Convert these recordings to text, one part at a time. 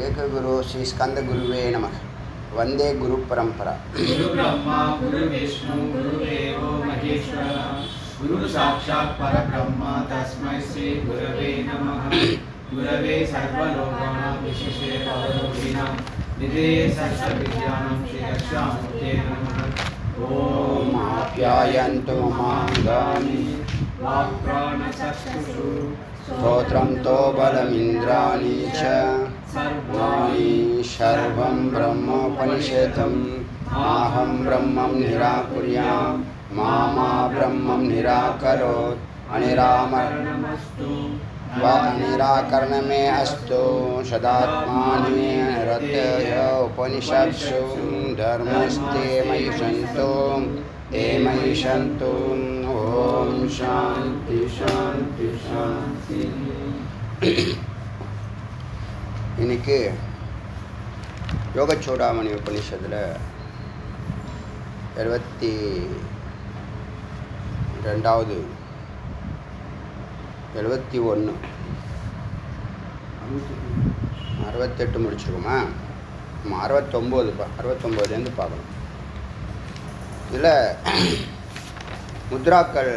एक गुरु श्री स्कंद गुरुवे नमः। वंदे गुरु परंपरा। गुरु ब्रह्मा गुरु विष्णु गुरुदेवो महेश्वरः गुरु साक्षात् परब्रह्म तस्मै श्री गुरवे नमः। गुरवे सर्वलोकानां विशेषे भवरोगिणां निधये सर्वविद्यानां श्रीदक्षामूर्ते नमः। ओम आप्यायन्तु ममाङ्गानि वाक्प्राणचक्षुषु स्तोत्रं तो बलमिन्द्राणि च सर्वाणि सर्वं ब्रह्मोपनिषदम् अहं ब्रह्मं निराकुर्याम् मा ब्रह्मं निराकरोत् अनिरामरणमस्तु निराकरणमे अस्तु सदात्मानि रतय उपनिषत्सु धर्मस्ते मयि सन्तु ते मयि सन्तु। ओम शांति शांति शांति। இன்னைக்கு யோகச்சூடாமணி உபனிஷத்தில் 72வது 71 68 முடிச்சிருக்கோமா? 69லேருந்து பார்க்கணும். இதில் முத்ராக்கள்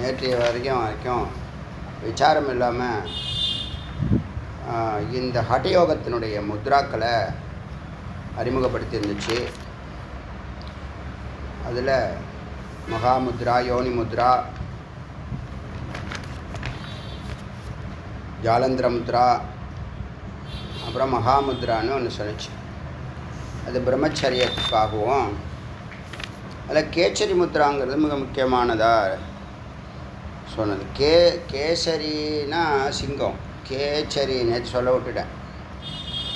நேற்றைய வரைக்கும் விசாரம் இல்லாமல் இந்த ஹடயோகத்தினுடைய முத்ராக்களை அறிமுகப்படுத்தி இருந்துச்சு. அதில் மகாமுத்ரா, யோனி முத்ரா, ஜாலந்திர முத்ரா, அப்புறம் மகாமுத்ரான்னு ஒன்று சொல்லிச்சு. அது பிரம்மச்சரியத்துக்காகவும், அதில் கேச்சரி முத்ராங்கிறது மிக முக்கியமானதாக சொன்னது. கேசரினா சிங்கம், கேச்சரி நேற்று சொல்ல விட்டுட்டேன்.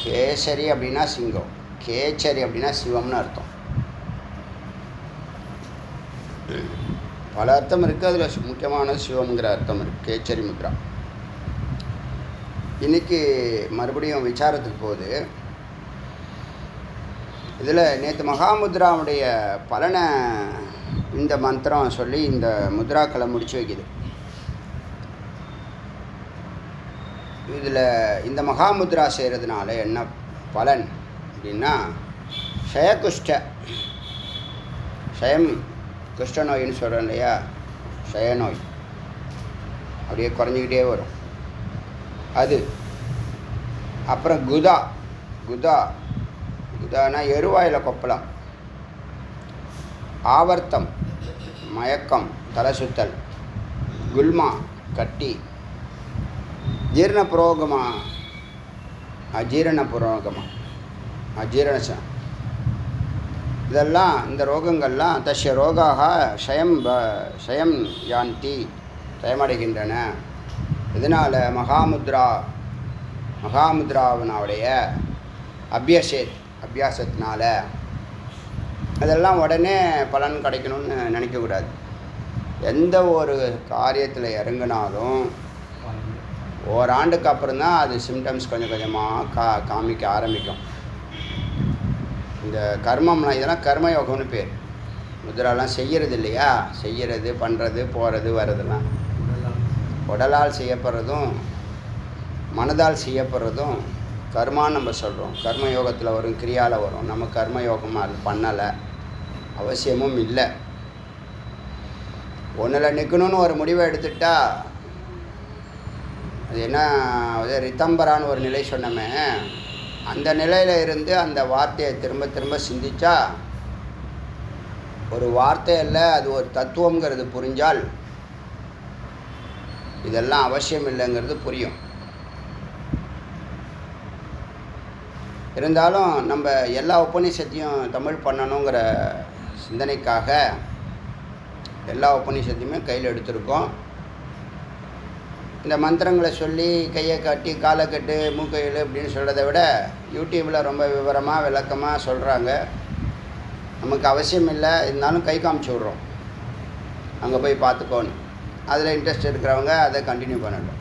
கேசரி அப்படின்னா சிங்கம், கேச்சரி அப்படின்னா சிவம்னு அர்த்தம். பல அர்த்தம் இருக்குது, அதில் முக்கியமான சிவம்ங்கிற அர்த்தம் இருக்குது கேச்சரி முத்ரா. இன்றைக்கி மறுபடியும் விசாரத்துக்கு போகுது. இதில் நேற்று மகாமுத்ராவுடைய பலனை இந்த மந்திரம் சொல்லி இந்த முத்ராக்களை முடிச்சு வைக்குது. இதில் இந்த மகாமுத்ரா செய்கிறதுனால என்ன பலன் அப்படின்னா, ஷயம் குஷ்ட நோயின்னு சொல்கிறோம் இல்லையா, ஷய நோய் அப்படியே குறைஞ்சிக்கிட்டே வரும் அது. அப்புறம் குதானா எருவாயில் கொப்பளம், ஆவர்த்தம் மயக்கம், தலை சுத்தல், குல்மா கட்டி, ஜீரண புரோகமா அஜீரண இதெல்லாம் இந்த ரோகங்கள்லாம் தஷ்ய ரோகாக ஷயம் யாந்தி ஷயமடைகின்றன. இதனால் மகாமுத்ராவினுடைய அபியாசத்தினால அதெல்லாம் உடனே பலன் கிடைக்கணும்னு நினைக்கக்கூடாது. எந்த ஒரு காரியத்தில் இறங்கினாலும் ஓராண்டுக்கு அப்புறம்தான் அது சிம்டம்ஸ் கொஞ்சம் கொஞ்சமாக காமிக்க ஆரம்பிக்கும். இந்த கர்மம்லாம் இதெல்லாம் கர்மயோகம்னு பேர். முத்ராலாம் செய்கிறது இல்லையா, செய்கிறது, பண்ணுறது, போகிறது, வர்றதெல்லாம் உடலால் செய்யப்படுறதும் மனதால் செய்யப்படுறதும் கர்மான்னு நம்ம சொல்கிறோம். கர்மயோகத்தில் வரும், கிரியாவில் வரும். நம்ம கர்மயோகமாக அது பண்ணலை, அவசியமும் இல்லை. ஒன்றில் நிற்கணும்னு ஒரு முடிவை எடுத்துட்டா அது என்ன, அதே ரித்தம்பரான்னு ஒரு நிலை சொன்னோமே, அந்த நிலையில் இருந்து அந்த வார்த்தையை திரும்ப திரும்ப சிந்திச்சா, ஒரு வார்த்தை இல்லை, அது ஒரு தத்துவங்கிறது புரிஞ்சால் இதெல்லாம் அவசியம் இல்லைங்கிறது புரியும். இருந்தாலும் நம்ம எல்லா உபநிஷத்தையும் தமிழ் பண்ணணுங்கிற சிந்தனைக்காக எல்லா உபநிஷத்தையுமே கையில் எடுத்திருக்கோம். இந்த மந்திரங்களை சொல்லி கையை கட்டி காலை கட்டு மூக்கையில் அப்படின்னு சொல்கிறத விட யூடியூப்பில் ரொம்ப விவரமாக விளக்கமாக சொல்கிறாங்க. நமக்கு அவசியம் இல்லை, இருந்தாலும் கை காமிச்சு விட்றோம், அங்கே போய் பார்த்துக்கோன்னு. அதில் இன்ட்ரெஸ்ட் இருக்கிறவங்க அதை கண்டினியூ பண்ணட்டும்.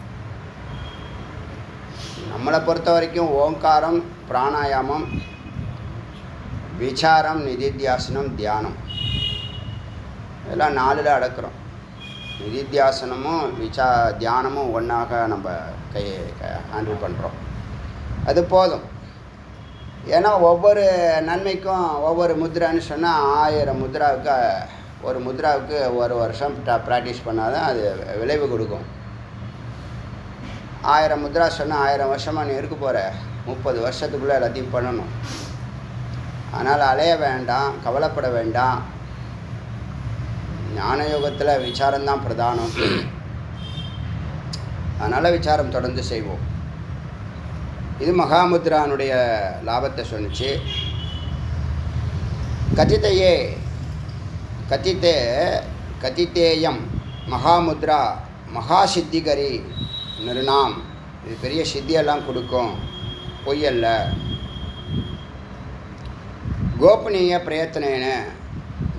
நம்மளை பொறுத்த வரைக்கும் ஓங்காரம், பிராணாயாமம், விசாரம், நிதித்தியாசனம், தியானம் இதெல்லாம் 4ல் அடக்கிறோம். நிதித்தியாசனமும் தியானமும் ஒன்றாக நம்ம ஹேண்டில் பண்ணுறோம். அது போதும். ஏன்னா ஒவ்வொரு நன்மைக்கும் ஒவ்வொரு முத்ரான்னு சொன்னால் 1000 முத்ராவுக்கு ஒரு முத்ராவுக்கு ஒரு வருஷம் ப்ராக்டிஸ் பண்ணால் தான் அது விளைவு கொடுக்கும். 1000 முத்ரா சொன்னால் 1000 வருஷமாக நீ இருக்க போகிற, 30 வருஷத்துக்குள்ளே எல்லாத்தையும் பண்ணணும். அதனால் அலைய வேண்டாம், கவலைப்பட வேண்டாம். ஞான யோகத்தில் விசாரம்தான் பிரதானம். அதனால் விசாரம் தொடர்ந்து செய்வோம். இது மகாமுத்ரானுடைய லாபத்தை சொன்னிச்சு. கதித்தேயம் மகாமுத்ரா மகாசித்திகரி நிருணாம். இது பெரிய சித்தியெல்லாம் கொடுக்கும், பொய்யல்ல. கோபனீய பிரயத்தனேன,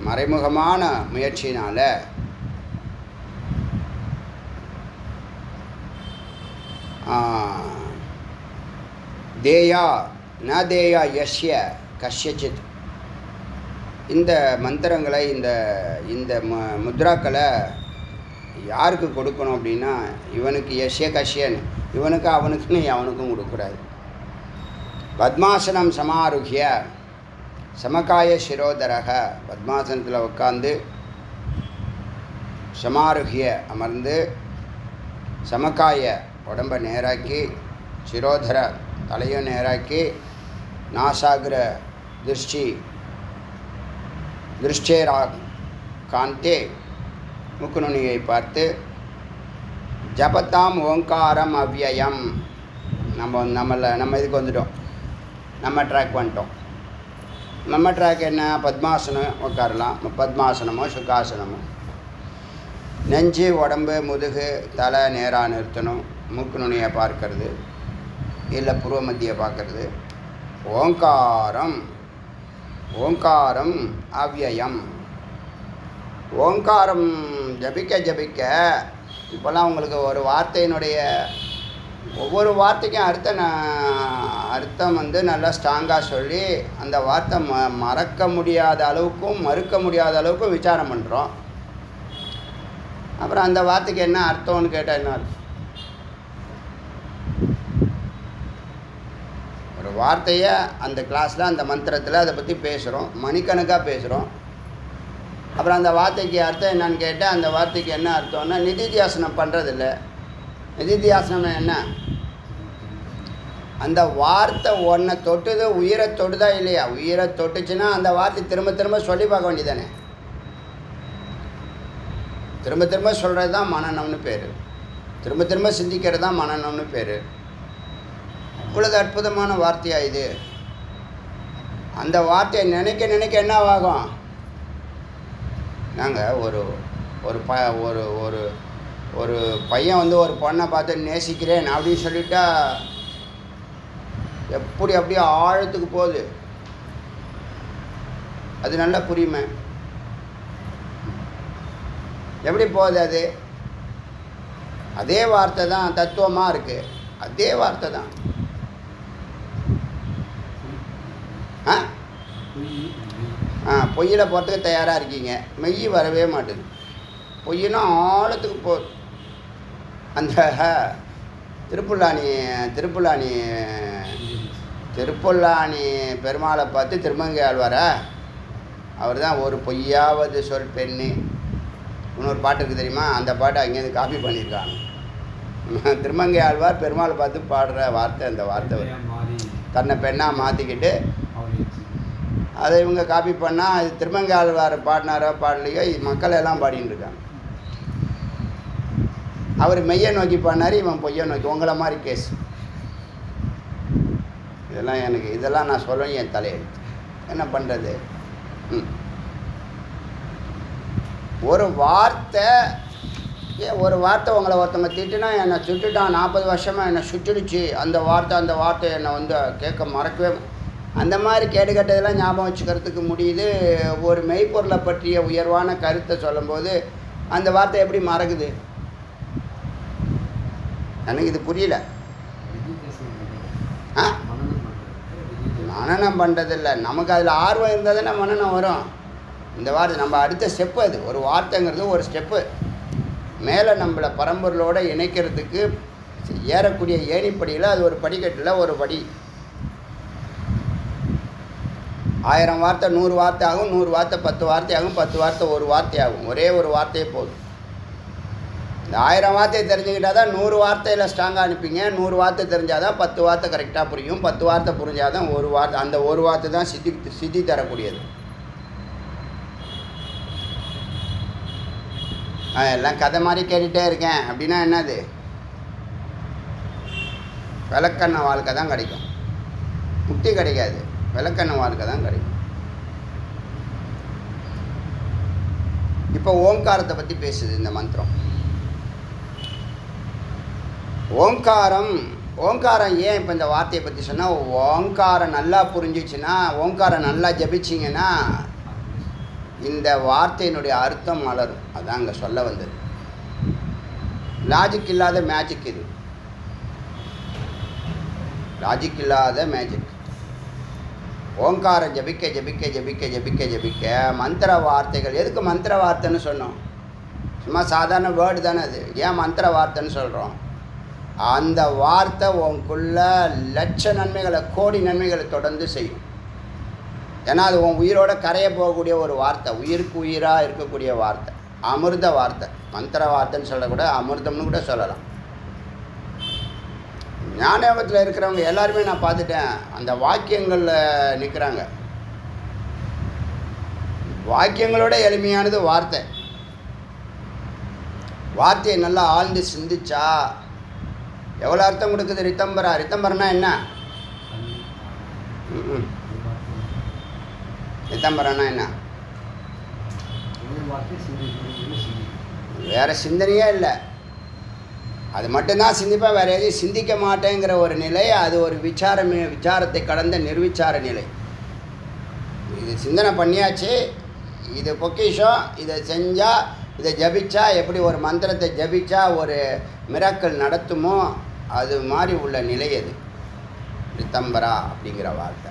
மறைமுகமான முயற்சினால் தேயா ந தேயா யஸ்ய கஷ்யசித். இந்த மந்திரங்களை இந்த முத்ராக்களை யாருக்கு கொடுக்கணும் அப்படின்னா, இவனுக்கு யஸ்ய கஷ்யன், இவனுக்கு அவனுக்குன்னு அவனுக்கும் கொடுக்கூடாது. பத்மாசனம் சமாருகிய சமகாய சிரோதரக. பத்மாசனத்தில் உட்காந்து சமாருகிய அமர்ந்து, சமகாய உடம்பை நேராக்கி, சிரோதர தலையும் நேராக்கி, நாசாகிர திருஷ்டேரா காந்தே முக்குநுனியை பார்த்து, ஜபத்தாம் ஓங்காரம் அவ்யயம். நம்ம இதுக்கு வந்துட்டோம், நம்ம ட்ராக் வந்துட்டோம். நம்ம ட்ராக் என்ன? பத்மாசனம் உட்காரலாம். பத்மாசனமோ சுகாசனமோ. நெஞ்சு, உடம்பு, முதுகு, தலை நேராக நிறுத்தணும். மூக்கு நுனியை பார்க்கறது, இல்லை புருவ மத்தியை பார்க்கறது. ஓங்காரம் அவ்யயம். ஓங்காரம் ஜபிக்க இப்போல்லாம் உங்களுக்கு ஒரு வார்த்தையினுடைய ஒவ்வொரு வார்த்தைக்கும் அர்த்தம் நல்லா ஸ்ட்ராங்காக சொல்லி, அந்த வார்த்தை மறக்க முடியாத அளவுக்கும் மறுக்க முடியாத அளவுக்கும் விசாரம் பண்ணுறோம். அப்புறம் அந்த வார்த்தைக்கு என்ன அர்த்தம்னு கேட்டால் என்ன அர்த்தம்? ஒரு வார்த்தையை அந்த கிளாஸில் அந்த மந்திரத்தில் அதை பற்றி பேசுகிறோம், மணிக்கணக்காக பேசுகிறோம். அப்புறம் அந்த வார்த்தைக்கு அர்த்தம் என்னன்னு கேட்டால், அந்த வார்த்தைக்கு என்ன அர்த்தம்னா நிதித்தியாசனம் பண்ணுறதில்ல. நிதித்தியாசனம் என்ன? அந்த வார்த்தை ஒன்றை தொட்டுது, உயிரை தொட்டுதா இல்லையா? உயிரை தொட்டுச்சுன்னா அந்த வார்த்தை திரும்ப திரும்ப சொல்லி பார்க்க வேண்டியதானே. திரும்ப திரும்ப சொல்கிறது தான் மனநம்னு பேர். திரும்ப திரும்ப சிந்திக்கிறது தான் மனநம்னு பேர். இவ்வளவு அற்புதமான வார்த்தையா இது. அந்த வார்த்தையை நினைக்க என்ன ஆகும்? நாங்கள் ஒரு பையன் ஒரு பொண்ணை பார்த்து நேசிக்கிறேன் அப்படின்னு சொல்லிட்டா அப்படியே ஆழத்துக்கு போகுது. அது நல்லா புரியுமே. எப்படி போகுது அது? அதே வார்த்தை தான் தத்துவமாக இருக்குது. அதே வார்த்தை தான். பொய்யில் போகிறதுக்கு தயாராக இருக்கீங்க, மெய் வரவே மாட்டுது. பொய்னா ஆழத்துக்கு போகுது. அந்த திருப்புல்லானி பெருமாளை பார்த்து திருமங்கை ஆழ்வாரா, அவர் தான் ஒரு பொய்யாவது சொல் பெண்ணு. இன்னொரு பாட்டு இருக்குது தெரியுமா? அந்த பாட்டை அங்கேருந்து காப்பி பண்ணியிருக்காங்க. திருமங்கை ஆழ்வார் பெருமாளை பார்த்து பாடுற வார்த்தை அந்த வார்த்தை. தன்னை பெண்ணாக மாற்றிக்கிட்டு அதை இவங்க காப்பி பண்ணால், அது திருமங்கை ஆழ்வார் பாடினாரோ பாடலையோ மக்கள் எல்லாம் பாடின்னு இருக்காங்க. அவர் மெய்யை நோக்கி பாடினார், இவன் பொய்யை நோக்கி. உங்களை மாதிரி கேஸ். இதெல்லாம் நான் சொல்லணும் என் தலையெழுத்து. என்ன பண்ணுறது? ஒரு வார்த்தை உங்களை ஒருத்தவங்க திட்டுனா, என்னை சுட்டுட்டான், 40 வருஷமாக என்னை சுட்டுடுச்சு அந்த வார்த்தை என்னை கேட்க மறக்கவே. அந்த மாதிரி கேடுகட்டதெல்லாம் ஞாபகம் வச்சுக்கிறதுக்கு முடியுது. ஒரு மெய்ப்பொருளை பற்றிய உயர்வான கருத்தை சொல்லும்போது அந்த வார்த்தை எப்படி மறக்குது? எனக்கு இது புரியல. ஆ மனனம் பண்ணுறதில்ல, நமக்கு அதில் ஆர்வம் இருந்தால் தானே மனனம் வரும். இந்த வார்த்தை நம்ம அடுத்த ஸ்டெப்பு, அது ஒரு வார்த்தைங்கிறது ஒரு ஸ்டெப்பு. மேலே நம்மளை பரம்பொருளோடு இணைக்கிறதுக்கு ஏறக்கூடிய ஏணிப்படியில் அது ஒரு படிக்கட்டில் ஒரு படி. 1000 வார்த்தை 100 வார்த்தை ஆகும், 100 வார்த்தை 10 வார்த்தை ஆகும், 10 வார்த்தை ஒரு வார்த்தை ஆகும். ஒரே ஒரு வார்த்தையே போதும். இந்த 1000 வார்த்தையை தெரிஞ்சுக்கிட்டால் தான் 100 வார்த்தையில் ஸ்ட்ராங்காக அனுப்பிங்க. 100 வார்த்தை தெரிஞ்சால் தான் 10 வார்த்தை கரெக்டாக புரியும். 10 வார்த்தை புரிஞ்சால் தான் ஒரு வார்த்தை, அந்த ஒரு வார்த்தை தான் சித்தி தரக்கூடியது. எல்லாம் கதை மாதிரி கேட்டுகிட்டே இருக்கேன் அப்படின்னா என்னது? விளக்கண்ண வாழ்க்கை தான் கிடைக்கும், முக்தி கிடைக்காது. விளக்கண்ண வாழ்க்கை தான் கிடைக்கும். இப்போ ஓங்காரத்தை பற்றி பேசுது இந்த மந்திரம். ஓங்காரம் ஏன் இப்போ இந்த வார்த்தையை பற்றி சொன்னால், ஓங்காரம் நல்லா புரிஞ்சிச்சுன்னா, ஓங்காரம் நல்லா ஜபிச்சிங்கன்னா இந்த வார்த்தையினுடைய அர்த்தம் மலரும். அதான் அங்கே சொல்ல வந்தது. லாஜிக் இல்லாத மேஜிக் இது, லாஜிக் இல்லாத மேஜிக். ஓங்காரம் ஜபிக்க ஜபிக்க ஜபிக்க ஜபிக்க ஜபிக்க மந்திர வார்த்தைகள். எதுக்கு மந்திர வார்த்தைன்னு சொன்னோம்? சும்மா சாதாரண வேர்டு தானே அது. ஏன் மந்திர வார்த்தைன்னு சொல்கிறோம்? அந்த வார்த்தை உனக்குள்ள லட்ச நன்மைகளை, கோடி நன்மைகளை தொடர்ந்து செய்யும். ஏன்னா அது உன் உயிரோட கரைய போகக்கூடிய ஒரு வார்த்தை, உயிருக்கு உயிராக இருக்கக்கூடிய வார்த்தை, அமிர்த வார்த்தை. மந்திர வார்த்தைன்னு சொல்லக்கூட அமிர்தம்னு கூட சொல்லலாம். ஞானயோகத்தில் இருக்கிறவங்க எல்லாருமே நான் பார்த்துட்டேன், அந்த வாக்கியங்களில் நிற்கிறாங்க. வாக்கியங்களோட எளிமையானது வார்த்தை. வார்த்தையை நல்லா ஆழ்ந்து சிந்திச்சா எவ்வளோ அர்த்தம் கொடுக்குது. ரித்தம்பரா, ரித்தம்பரனா என்ன? ரித்தம்பரனா என்ன? வேறு சிந்தனையே இல்லை, அது மட்டும்தான் சிந்திப்பேன், வேறு எதையும் சிந்திக்க மாட்டேங்கிற ஒரு நிலை. அது ஒரு விசாரத்தை கடந்த நிர்விச்சார நிலை. இது சிந்தனை பண்ணியாச்சு, இது பொக்கிஷம், இதை செஞ்சால், இதை ஜபிச்சா எப்படி ஒரு மந்திரத்தை ஜபிச்சா ஒரு மிராக்கள் நடத்துமோ அது மாதிரி உள்ள நிலை அது ரித்தம்பரா அப்படிங்கிற வார்த்தை.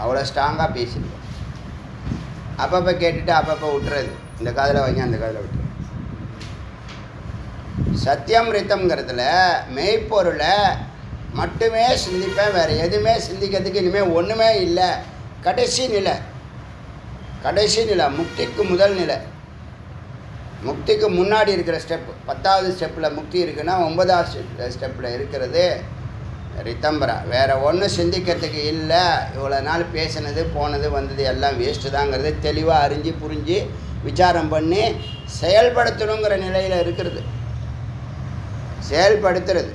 அவ்வளோ ஸ்ட்ராங்காக பேசியிருக்கோம். அப்பப்போ கேட்டுட்டு அப்பப்போ விட்டுறது, இந்த காதில் வாங்கி அந்த காதில் விட்டுறது. சத்தியம் ரித்தம்ங்கிறதுல மெய்ப்பொருளை மட்டுமே சிந்திப்பேன், வேறு எதுவுமே சிந்திக்கிறதுக்கு இனிமேல் ஒன்றுமே இல்லை. கடைசி நிலை, கடைசி நிலை, முக்திக்கு முதல் நிலை. முக்திக்கு முன்னாடி இருக்கிற ஸ்டெப், 10வது ஸ்டெப்பில் முக்தி இருக்குன்னா 9வது ஸ்டெப்பில் இருக்கிறது ரித்தம்பரா. வேறு ஒன்றும் சிந்திக்கிறதுக்கு இல்லை. இவ்வளோ நாள் பேசினது போனது வந்தது எல்லாம் வேஸ்ட்டு தாங்கிறது தெளிவாக அறிஞ்சு புரிஞ்சு விசாரம் பண்ணி செயல்படுத்தணுங்கிற நிலையில் இருக்கிறது. செயல்படுத்துறது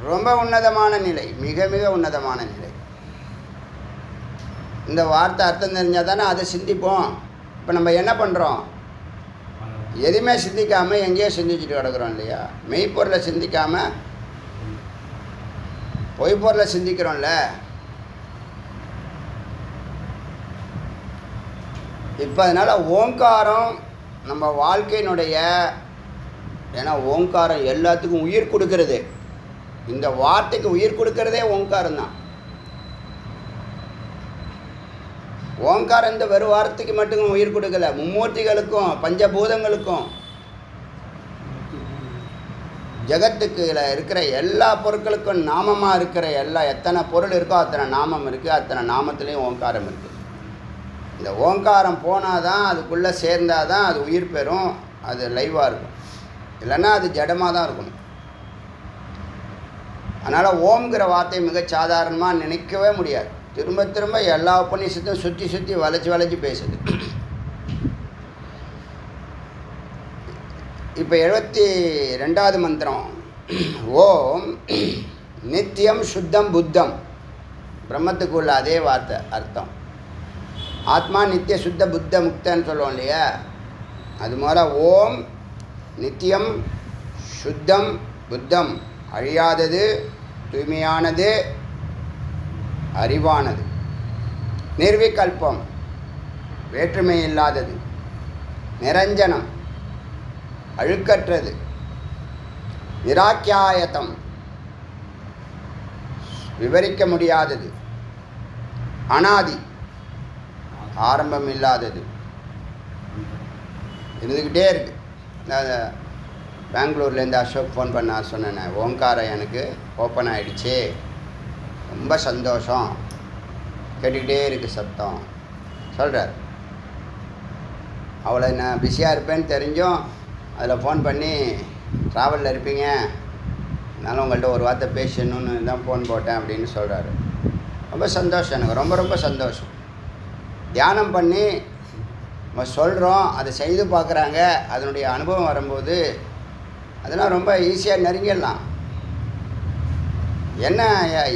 ரொம்ப உன்னதமான நிலை, மிக மிக உன்னதமான நிலை. இந்த வார்த்தை அர்த்தம் தெரிஞ்சால் தானே அதை சிந்திப்போம். இப்போ நம்ம என்ன பண்ணுறோம்? எதுவுமே சிந்திக்காமல் எங்கேயோ சிந்திச்சுட்டு கிடக்குறோம் இல்லையா? மெய்ப்பொருளை சிந்திக்காமல் பொய்ப்பொருளை சிந்திக்கிறோம்ல. இப்போ அதனால் ஓங்காரம் நம்ம வாழ்க்கையினுடைய, ஏன்னா ஓங்காரம் எல்லாத்துக்கும் உயிர் கொடுக்கறது. இந்த வார்த்தைக்கு உயிர் கொடுக்கறதே ஓங்காரம் தான். ஓங்காரம் இந்த வெறும் வார்த்தைக்கு மட்டும் உயிர் கொடுக்கல, மும்மூர்த்திகளுக்கும் பஞ்சபூதங்களுக்கும் ஜகத்துக்கு இருக்கிற எல்லா பொருட்களுக்கும் நாமமாக இருக்கிற எத்தனை பொருள் இருக்கோ அத்தனை நாமம் இருக்குது. அத்தனை நாமத்துலேயும் ஓங்காரம் இருக்குது. இந்த ஓங்காரம் போனால் தான், அதுக்குள்ளே சேர்ந்தால் தான் அது உயிர் பெறும், அது லைவாக இருக்கும். இல்லைன்னா அது ஜடமாக தான் இருக்கணும். அதனால் ஓம்ங்கிற வார்த்தை மிக சாதாரணமாக நினைக்கவே முடியாது. திரும்ப திரும்ப எல்லா உபநிஷத்தும் சுற்றி சுற்றி வளைச்சி பேசுது. இப்போ 72வது மந்திரம். ஓம் நித்தியம் சுத்தம் புத்தம். பிரம்மத்துக்கு உள்ள அதே வார்த்தை அர்த்தம். ஆத்மா நித்திய சுத்த புத்த முக்தன்னு சொல்லுவோம் இல்லையா? அது மாதிரி ஓம் நித்தியம் சுத்தம் புத்தம், அழியாதது, தூய்மையானது, அறிவானது, நிர்விகல்பம், வேற்றுமை இல்லாதது, நிரஞ்சனம், அழுக்கற்றது, நிராக்கியாயத்தம், விவரிக்க முடியாதது, அனாதி, ஆரம்பம் இல்லாதது, இருந்துக்கிட்டே இருக்குது. நான் பெங்களூர்லேருந்து அசோக் ஃபோன் பண்ணார், சொன்னேன் ஓங்காரம் எனக்கு ஓப்பன் ஆகிடுச்சு, ரொம்ப சந்தோஷம், கேட்டுக்கிட்டே இருக்குது சத்தம் சொல்கிறார். அவ்வளோ நான் பிஸியாக இருப்பேன்னு தெரிஞ்சும் அதில் ஃபோன் பண்ணி ட்ராவலில் இருப்பீங்க, அதனால் உங்கள்கிட்ட ஒரு வார்த்தை பேசணுன்னு தான் ஃபோன் போட்டேன் அப்படின்னு சொல்கிறாரு. ரொம்ப சந்தோஷம், எனக்கு ரொம்ப ரொம்ப சந்தோஷம். தியானம் பண்ணி நம்ம சொல்கிறோம், அதை செய்து பார்க்குறாங்க, அதனுடைய அனுபவம் வரும்போது அதெல்லாம் ரொம்ப ஈஸியாக நெருங்கிடலாம். என்ன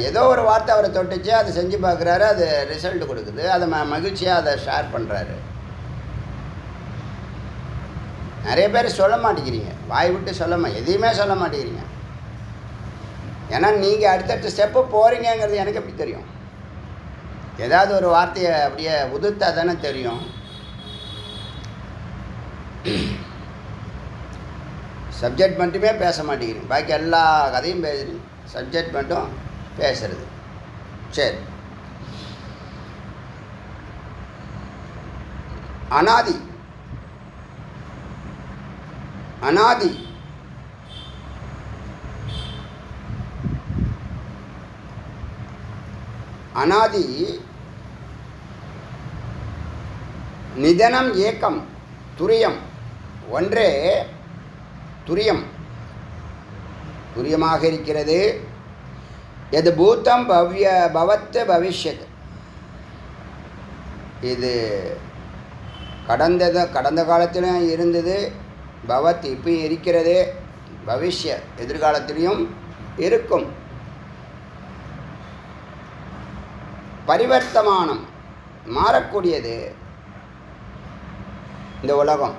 ஏதோ ஒரு வார்த்தை அவரை தொட்டுச்சு, அதை செஞ்சு பார்க்குறாரு, அது ரிசல்ட் கொடுக்குது, அதை மகிழ்ச்சியாக அதை ஷேர் பண்ணுறாரு. நிறைய பேர் சொல்ல மாட்டேங்கிறீங்க, வாய் விட்டு எதையுமே சொல்ல மாட்டேங்கிறீங்க. ஏன்னா நீங்கள் அடுத்தடுத்த ஸ்டெப்பு போகிறீங்கிறது எனக்கு எப்படி தெரியும்? ஏதாவது ஒரு வார்த்தையை அப்படியே உதிர்த்தா தானே தெரியும். சப்ஜெக்ட் மட்டுமே பேச மாட்டேங்கிறீங்க, பாக்கி எல்லா கதையும் பேசுகிறீங்க, சப்ஜெக்ட் மட்டும் பேசுறது. சரி, அனாதி, அனாதி, அனாதி, நிதனம் ஏக்கம், துரியம், ஒன்றே துரியம், துரியமாக இருக்கிறது. எது பூத்தம் பவத் பவிஷ்யத், இது கடந்த காலத்திலும் இருந்தது, பவத் இப்போ இருக்கிறது, பவிஷ்ய எதிர்காலத்திலையும் இருக்கும். பரிவர்த்தமானம், மாறக்கூடியது இந்த உலகம்.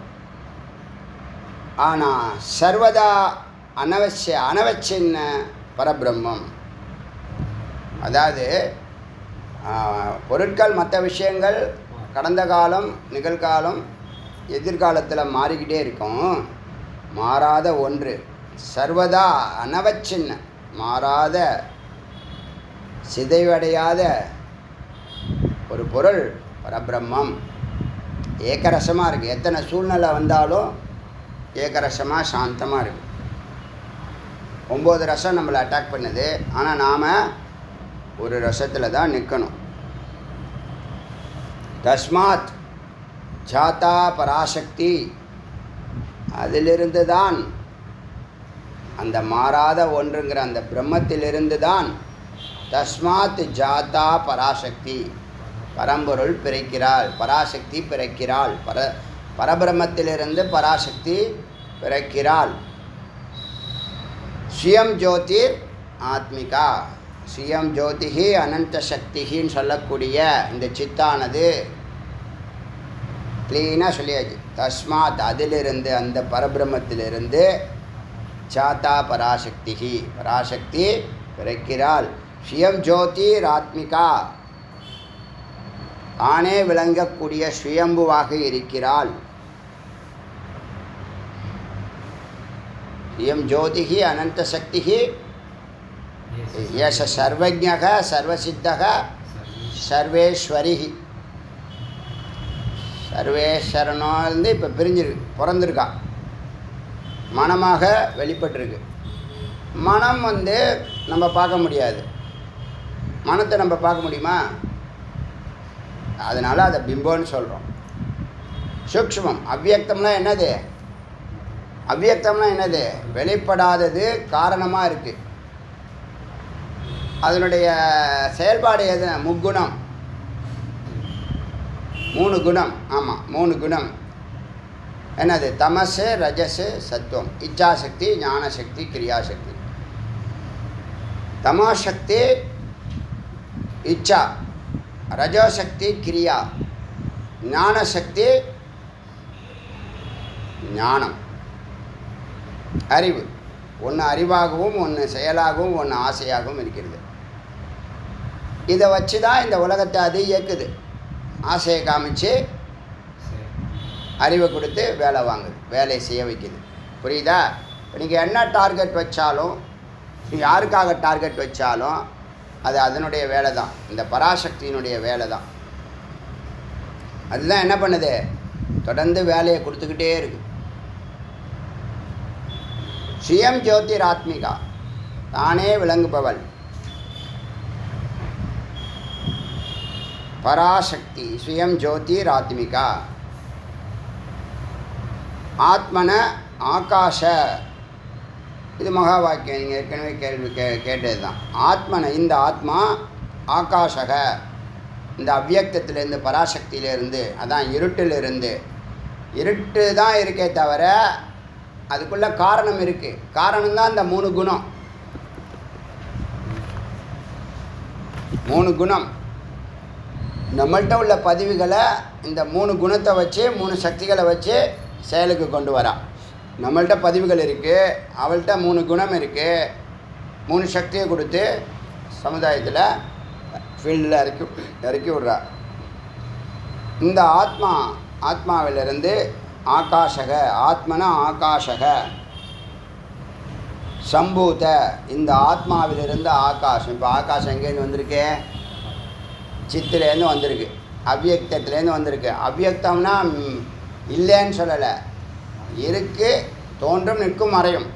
ஆனால் சர்வதா அனவச்சின்ன பரபிரம்மம், அதாவது பொருட்கள் மற்ற விஷயங்கள் கடந்த காலம், நிகழ்காலம், எதிர்காலத்தில் மாறிக்கிட்டே இருக்கும். மாறாத ஒன்று, சர்வதா அனவச்சின்ன, மாறாத சிதைவடையாத ஒரு பொருள் பரபிரம்மம். ஏக்கரசமாக இருக்குது, எத்தனை சூழ்நிலை வந்தாலும் ஏக்கரசமாக சாந்தமாக இருக்குது. 9 ரசம் நம்மளை அட்டாக் பண்ணுது, ஆனால் நாம் ஒரு ரசத்தில் தான் நிற்கணும். தஸ்மாத் ஜாதா பராசக்தி, அதிலிருந்து தான், அந்த மாறாத ஒன்றுங்கிற அந்த பிரம்மத்திலிருந்து தான், தஸ்மாத் ஜாதா பராசக்தி, பரம்பொருள் பிறக்கிறாள், பராசக்தி பிறக்கிறாள், பரபிரம்மத்திலிருந்து பராசக்தி பிறக்கிறாள். ஸ்வயம் ஜோதிர் ஆத்மிகா, ஸ்வயம் ஜோதிஹி அனந்த சக்திகின்னு சொல்லக்கூடிய இந்த சித்தானது க்ளீனாக சொல்லியாச்சு. தஸ்மாத், அதிலிருந்து, அந்த பரபிரம்மத்திலிருந்து, ஜாதா பராசக்திகி, பராசக்தி பிறக்கிறாள். ஸ்வயம் ஜோதிர் ஆத்மிகா, தானே விளங்கக்கூடிய சுயம்புவாக இருக்கிறாள். ஸ்வயம் ஜோதிஹி அனந்த சக்திஹி யச சர்வஜ்ஞக சர்வசித்தக சர்வேஸ்வரிஹி. சர்வேஸ்வரனிருந்து இப்போ பிறந்திருக்கா, மனமாக வெளிப்பட்டிருக்கு. மனம் நம்ம பார்க்க முடியாது, மனத்தை நம்ம பார்க்க முடியுமா? அதனால் அதை பிம்பம்னு சொல்கிறோம். சூக்ஷ்மம், அவ்வியக்தம்னா என்னது? அவ்வியக்தம்னா என்னது? வெளிப்படாதது, காரணமாக இருக்குது. அதனுடைய செயல்பாடு எது? முக்குணம், 3 குணம். ஆமாம், 3 குணம். என்னது? தமசு, ரஜசு, சத்துவம். இச்சாசக்தி, ஞானசக்தி, கிரியாசக்தி. தமோசக்தி இச்சா, ரஜோசக்தி கிரியா, ஞானசக்தி ஞானம், அறிவு. ஒன்று அறிவாகவும், ஒன்று செயலாகவும், ஒன்று ஆசையாகவும் இருக்கிறது. இதை வச்சு தான் இந்த உலகத்தை அது இயக்குது. ஆசையை காமிச்சு அறிவை கொடுத்து வேலை வாங்குது, வேலையை செய்ய வைக்குது. புரியுதா? இப்போ நீங்கள் என்ன டார்கெட் வச்சாலும், யாருக்காக டார்கெட் வச்சாலும் அது அதனுடைய வேலை தான், இந்த பராசக்தியினுடைய வேலை தான். அதுதான் என்ன பண்ணுது, தொடர்ந்து வேலையை கொடுத்துக்கிட்டே இருக்கு. சுயம் ஜோதிராத்மிகா, தானே விளங்குபவள் பராசக்தி. சுயம் ஜோதிராத்மிகா. ஆத்மன ஆகாஷ, இது மகா வாக்கியம், நீங்கள் ஏற்கனவே கேள்வி கேட்டது தான். ஆத்மன, இந்த ஆத்மா, ஆகாஷக, இந்த அவ்வியக்தத்திலேருந்து பராசக்தியிலேருந்து, அதான் இருட்டிலிருந்து. இருட்டு தான் இருக்கே தவிர அதுக்குள்ள காரணம் இருக்குது. காரணம்தான் இந்த 3 குணம். 3 குணம் நம்மள்கிட்ட உள்ள பதிவுகளை இந்த 3 குணத்தை வச்சு 3 சக்திகளை வச்சு செயலுக்கு கொண்டு வரா. நம்மள்கிட்ட பதிவுகள் இருக்குது, அவள்கிட்ட 3 குணம் இருக்குது. 3 சக்தியை கொடுத்து சமுதாயத்தில் ஃபீல்டில் இறக்கி விட்றா. இந்த ஆத்மாவிலிருந்து ஆகாஷக, ஆத்மன ஆகாஷக சம்பூத, இந்த ஆத்மாவிலிருந்து ஆகாஷம். இப்போ ஆகாஷம் எங்கேருந்து வந்திருக்கு, சித்திலேருந்து வந்திருக்கு, அவ்வியக்தத்துலேருந்து வந்திருக்கு. அவ்வியக்தம்னா இல்லைன்னு சொல்லலை, இருக்கு, தோன்றும் நிற்கும் மறையும்,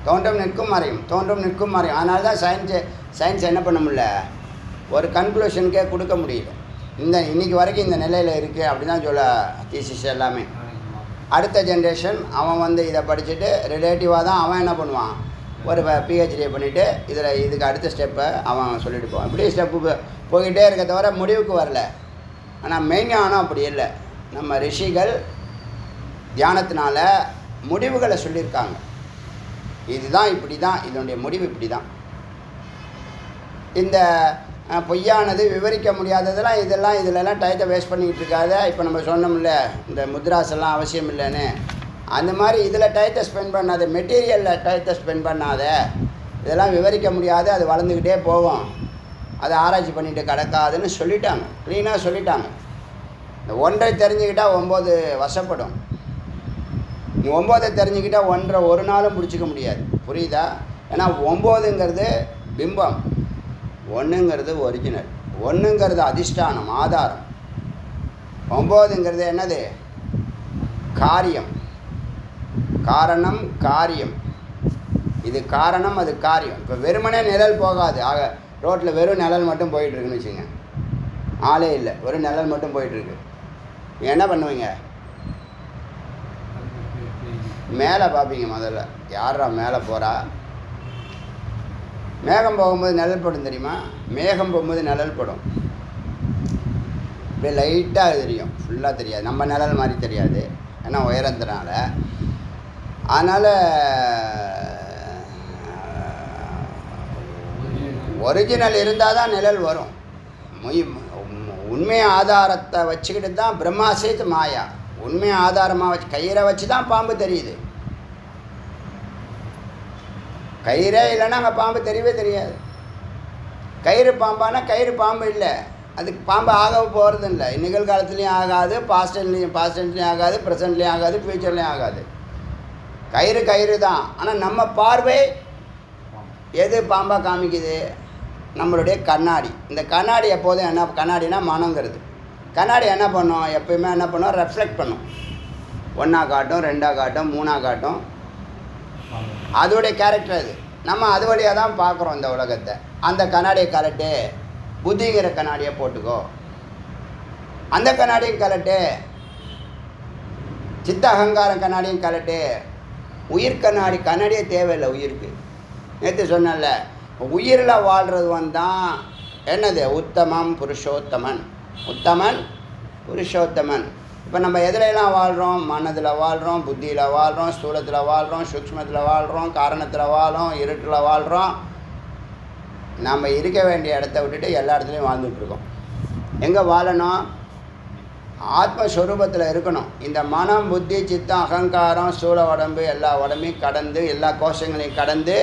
தோன்றும் நிற்கும் மறையும், தோன்றும் நிற்கும் மறையும். அதனால தான் சயின்ஸ் என்ன பண்ண முடியல, ஒரு கன்க்ளூஷனுக்கே கொடுக்க முடியல. இன்னைக்கு வரைக்கும் இந்த நிலையில் இருக்குது அப்படி தான் சொல்ல தீசிஸ் எல்லாமே. அடுத்த ஜென்ரேஷன் அவன் இதை படிச்சுட்டு ரிலேட்டிவாக தான் அவன் என்ன பண்ணுவான், ஒரு பிஹெச்டியை பண்ணிவிட்டு இதுக்கு அடுத்த ஸ்டெப்பை அவன் சொல்லிட்டு போவான். இப்படி ஸ்டெப்பு போய்கிட்டே இருக்க தவிர முடிவுக்கு வரல. ஆனால் மெய்ஞானம் அப்படி இல்லை. நம்ம ரிஷிகள் தியானத்தினால முடிவுகளை சொல்லியிருக்காங்க. இதுதான், இப்படி தான், இதனுடைய முடிவு இப்படி தான். இந்த பொய்யானது விவரிக்க முடியாததெல்லாம் இதிலெல்லாம் டயத்தை வேஸ்ட் பண்ணிக்கிட்டு இருக்காத. இப்போ நம்ம சொன்னோம்ல இந்த முத்ராஸ் எல்லாம் அவசியம் இல்லைன்னு, அந்த மாதிரி இதில் டயத்தை ஸ்பெண்ட் பண்ணாத, மெட்டீரியலில் டயத்தை ஸ்பெண்ட் பண்ணாத. இதெல்லாம் விவரிக்க முடியாது, அது வளர்ந்துக்கிட்டே போகும், அதை ஆராய்ச்சி பண்ணிட்டு கிடக்காதுன்னு சொல்லிட்டாங்க, க்ளீனாக சொல்லிட்டாங்க. இந்த 1 தெரிஞ்சுக்கிட்டால் 9 வசப்படும். நீ 9 தெரிஞ்சுக்கிட்டால் 1 ஒரு நாளும் பிடிச்சிக்க முடியாது. புரியுதா? ஏன்னா 9ங்கிறது பிம்பம், 1ங்கிறது ஒரிஜினல், 1ங்கிறது அதிஷ்டானம், ஆதாரம். 9ங்கிறது என்னது, காரியம், காரணம், காரியம். இது காரணம், அது காரியம். இப்போ வெறுமனே நிழல் போகாது. ஆக ரோட்டில் வெறும் நிழல் மட்டும் போயிட்டுருக்குன்னு வச்சுங்க, ஆளே இல்லை, வெறும் நிழல் மட்டும் போயிட்டுருக்கு. என்ன பண்ணுவீங்க, மேலே பார்ப்பீங்க. முதல்ல யாரா மேலே போகிறா, மேகம் போகும்போது நிழல் படும் தெரியுமா? மேகம் போகும்போது நிழல் படும், அப்படியே லைட்டாக தெரியும், ஃபுல்லாக தெரியாது. நம்ம நிழல் மாதிரி தெரியாது, ஏன்னா உயரத்தினால. அதனால் ஒரிஜினல் இருந்தால் தான் நிழல் வரும். உண்மை ஆதாரத்தை வச்சுக்கிட்டு தான் பிரம்மாசேத் மாயா, உண்மை ஆதாரமாக வச்சு கயிறை வச்சு தான் பாம்பு தெரியுது. கயிறே இல்லைன்னா அங்கே பாம்பு தெரியவே தெரியாது. கயிறு பாம்பானா கயிறு பாம்பு இல்லை, அதுக்கு பாம்பு ஆக போகிறது இல்லை. நிகழ்காலத்துலேயும் ஆகாது, பாஸ்ட்லேயும் ஆகாது, ப்ரெசண்ட்லேயும் ஆகாது, ஃப்யூச்சர்லேயும் ஆகாது. கயிறு தான். ஆனால் நம்ம பார்வை எது பாம்பாக காமிக்குது, நம்மளுடைய கண்ணாடி. இந்த கண்ணாடி எப்போதும் என்ன, கண்ணாடினா மனங்கிறது. கண்ணாடி என்ன பண்ணும், எப்பயுமே என்ன பண்ணும், ரெஃப்ளெக்ட் பண்ணும். 1ஆ காட்டும், 2ஆ காட்டும், 3ஆ காட்டும். அதோடைய கேரக்டர் அது. நம்ம அது வழியாக தான் பார்க்குறோம் இந்த உலகத்தை. அந்த கண்ணாடியை கலட்டு, புத்திங்கிற கண்ணாடியை போட்டுக்கோ. அந்த கண்ணாடியும் கலட்டு, சித்த அகங்காரம் கண்ணாடியும் கலட்டு. உயிர் கண்ணாடியே தேவையில்லை உயிருக்கு. நேற்று சொன்னல, உயிரில் வாழ்கிறது தான் என்னது, உத்தமம் புருஷோத்தமன். உத்தமன் புருஷோத்தமன். இப்போ நம்ம எதுலெல்லாம் வாழ்கிறோம், மனதில் வாழ்கிறோம், புத்தியில் வாழ்கிறோம், ஸ்தூலத்தில் வாழ்கிறோம், சூக்ஷ்மத்தில் வாழ்கிறோம், காரணத்தில் வாழ்கிறோம், இருட்டில் வாழ்கிறோம். நம்ம இருக்க வேண்டிய இடத்த விட்டுட்டு எல்லா இடத்துலையும் வாழ்ந்துட்டுருக்கோம். எங்கே வாழணும், ஆத்மஸ்வரூபத்தில் இருக்கணும். இந்த மனம், புத்தி, சித்தம், அகங்காரம், ஸ்தூல உடம்பு, எல்லா உடம்பையும் கடந்து, எல்லா கோஷங்களையும் கடந்து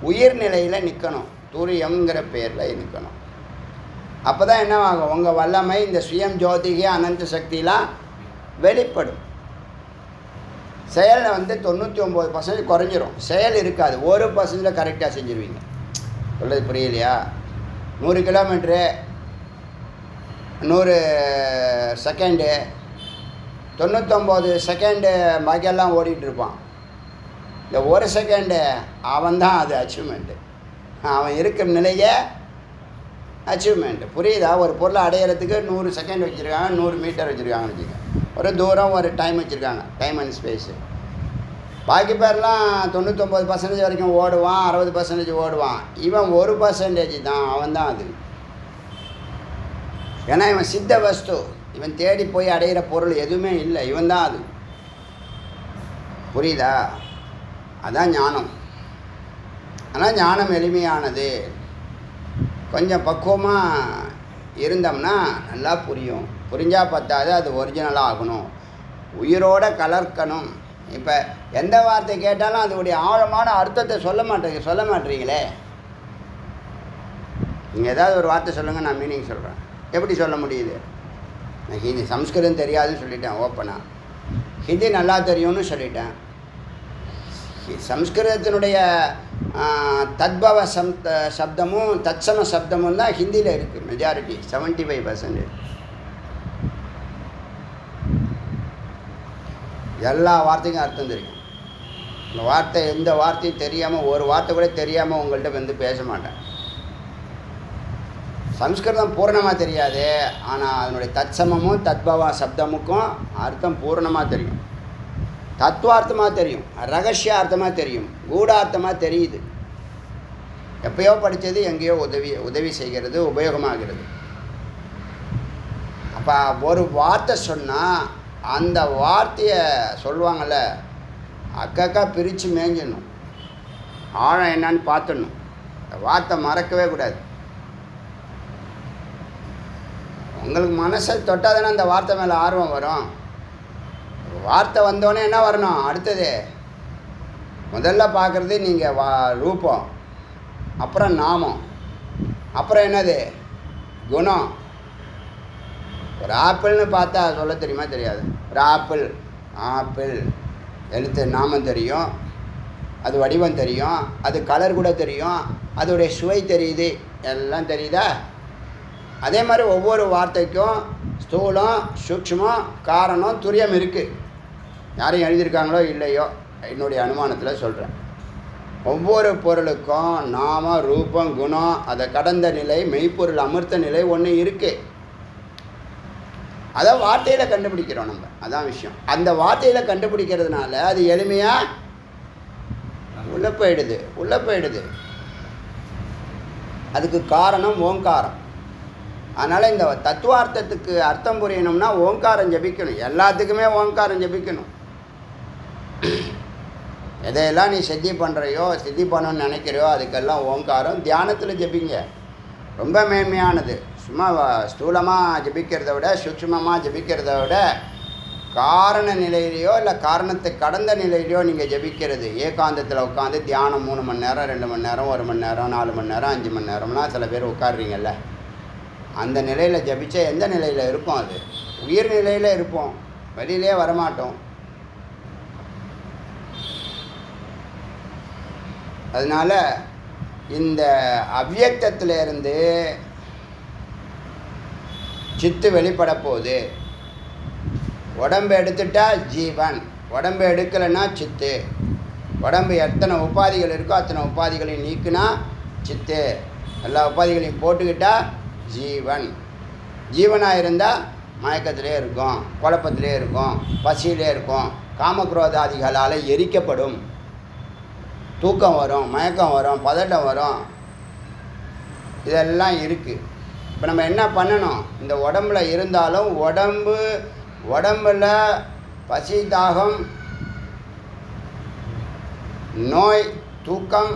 உயிர்நிலையில் நிற்கணும். துரியங்கிற பேரில் நிற்கணும். அப்போ தான் என்ன ஆகும், உங்கள் வல்லமை, இந்த சுயம் ஜோதிகை அனந்த சக்தியெலாம் வெளிப்படும். செயலில் 99% குறைஞ்சிரும். செயல் இருக்காது, 1% கரெக்டாக செஞ்சுருவீங்க. சொல்கிறது புரியலையா? 100 கிலோமீட்ரு 100 செகண்டு, 99 செகண்டு பாக்கியெல்லாம் ஓடிட்டுருப்பான். இந்த 1 செகண்டு அவன் தான் அது அச்சீவ்மெண்ட்டு. அவன் இருக்கிற நிலையை அச்சீவ்மெண்ட்டு. புரியுதா? ஒரு பொருளை அடையிறதுக்கு 100 செகண்ட் வச்சுருக்காங்க, 100 மீட்டர் வச்சுருக்காங்கன்னு வச்சுக்கோங்க. ஒரு தூரம், ஒரு டைம் வச்சுருக்காங்க, டைம் அண்ட் ஸ்பேஸு. பாக்கி பேர்லாம் 99% வரைக்கும் ஓடுவான், 60% ஓடுவான். இவன் 1% தான், அவன் தான் அது. ஏன்னா இவன் சித்த வஸ்து, இவன் தேடி போய் அடையிற பொருள் எதுவுமே இல்லை, இவன் தான் அது. புரியுதா? அதான் ஞானம். ஆனால் ஞானம் எளிமையானது. கொஞ்சம் பக்குவமாக இருந்தோம்னா நல்லா புரியும். புரிஞ்சால் பத்தாது, அது ஒரிஜினலாக ஆகணும், உயிரோட கலர்க்கணும். இப்போ எந்த வார்த்தை கேட்டாலும் அதோடைய ஆழமான அர்த்தத்தை சொல்ல மாட்டீங்களே. நீங்கள் ஏதாவது ஒரு வார்த்தை சொல்லுங்கள், நான் மீனிங் சொல்கிறேன். எப்படி சொல்ல முடியுது? நான் ஹிந்தி சம்ஸ்கிருதம் தெரியாதுன்னு சொல்லிட்டேன் ஓப்பனாக, ஹிந்தி நல்லா தெரியும்னு சொல்லிட்டேன். சம்ஸ்கிருதத்தினுடைய தத்பவ சப்தமும் தத்சம சப்தமும் தான் ஹிந்தியில் இருக்குது. மெஜாரிட்டி 75%. எல்லா வார்த்தைக்கும் அர்த்தம் தெரியும். இந்த வார்த்தை எந்த வார்த்தையும் தெரியாமல், ஒரு வார்த்தை கூட தெரியாமல் உங்கள்கிட்ட வந்து பேச மாட்டேன். சம்ஸ்கிருதம் பூர்ணமாக தெரியாது, ஆனால் அதனுடைய தத்சமமும் தத்பவ சப்தமுக்கும் அர்த்தம் பூர்ணமாக தெரியும், தத்துவார்த்தமாக தெரியும், ரகசியார்த்தமாக தெரியும், கூடார்த்தமாக தெரியுது. எப்பயோ படித்தது எங்கேயோ உதவி செய்கிறது, உபயோகமாகிறது. அப்போ ஒரு வார்த்தை சொன்னால் அந்த வார்த்தையை சொல்லுவாங்கள்ல, அக்கா பிரித்து மேய்ஞ்சிடணும், ஆழம் என்னன்னு பார்த்துடணும். வார்த்தை மறக்கவே கூடாது. உங்களுக்கு மனசை தொட்டால் தானே அந்த வார்த்தை மேலே ஆர்வம் வரும். வார்த்தை வந்தோடனே என்ன வரணும்? அடுத்தது முதல்ல பார்க்குறது நீங்கள் ரூபம், அப்புறம் நாமம், அப்புறம் என்னது குணம். ஒரு ஆப்பிள்னு பார்த்தா சொல்ல தெரியுமா? தெரியாது. ஒரு ஆப்பிள் எழுத்து நாமம் தெரியும், அது வடிவம் தெரியும், அது கலர் கூட தெரியும், அதோடைய சுவை தெரியுது, எல்லாம் தெரியுதா? அதே மாதிரி ஒவ்வொரு வார்த்தைக்கும் ஸ்தூலம், சூக்ஷ்மம், காரணம், துரியம் இருக்குது. யாரையும் எழுதியிருக்காங்களோ இல்லையோ, என்னுடைய அனுமானத்தில் சொல்கிறேன். ஒவ்வொரு பொருளுக்கும் நாம, ரூபம், குணம், அதை கடந்த நிலை, மெய்ப்பொருள் அமிர்த நிலை ஒன்று இருக்குது. அதை வார்த்தையில் கண்டுபிடிக்கிறோம் நம்ம, அதான் விஷயம். அந்த வார்த்தையில் கண்டுபிடிக்கிறதுனால அது எளிமையாக உள்ளே போயிடுது. அதுக்கு காரணம் ஓங்காரம். அதனால் இந்த தத்துவார்த்தத்துக்கு அர்த்தம் புரியணும்னா ஓங்காரம் ஜபிக்கணும். எல்லாத்துக்குமே ஓங்காரம் ஜபிக்கணும். எதையெல்லாம் நீ சித்தி பண்ணுறையோ, சித்தி பண்ணணும்னு நினைக்கிறையோ, அதுக்கெல்லாம் ஓங்காரம் தியானத்தில் ஜபிங்க. ரொம்ப மேன்மையானது. சும்மா ஸ்தூலமாக ஜபிக்கிறத விட, சூக்ஷ்மமாக ஜபிக்கிறத விட, காரண நிலையிலையோ இல்லை காரணத்தை கடந்த நிலையிலையோ நீங்கள் ஜபிக்கிறது, ஏகாந்தத்தில் உட்காந்து தியானம் 3 மணி நேரம், 2 மணி நேரம், 1 மணி நேரம், 4 மணி நேரம், 5 மணி நேரம்லாம் சில பேர் உட்காடுறீங்கல்ல, அந்த நிலையில் ஜபிச்சா எந்த நிலையில் இருக்கும்? அது உயிர் நிலையில் இருப்போம், வெளியிலே வரமாட்டோம். அதனால் இந்த அவ்யக்தத்திலிருந்து சித்து வெளிப்பட போகுது. உடம்பு எடுத்துட்டா ஜீவன், உடம்பு எடுக்கலைன்னா சித்து. உடம்பு எத்தனை உபாதிகள் இருக்கோ அத்தனை உபாதிகளையும் நீக்குனா சித்து. எல்லா உபாதிகளையும் போட்டுக்கிட்டா ஜீவன். ஜீவனாக இருந்தால் மயக்கத்திலே இருக்கும், குழப்பத்திலே இருக்கும், பசியிலே இருக்கும், காமக்ரோதாதிகளால் எரிக்கப்படும், தூக்கம் வரும், மயக்கம் வரும், பதட்டம் வரும், இதெல்லாம் இருக்குது. இப்போ நம்ம என்ன பண்ணணும்? இந்த உடம்புல இருந்தாலும் உடம்பில் பசி, தாகம், நோய், தூக்கம்,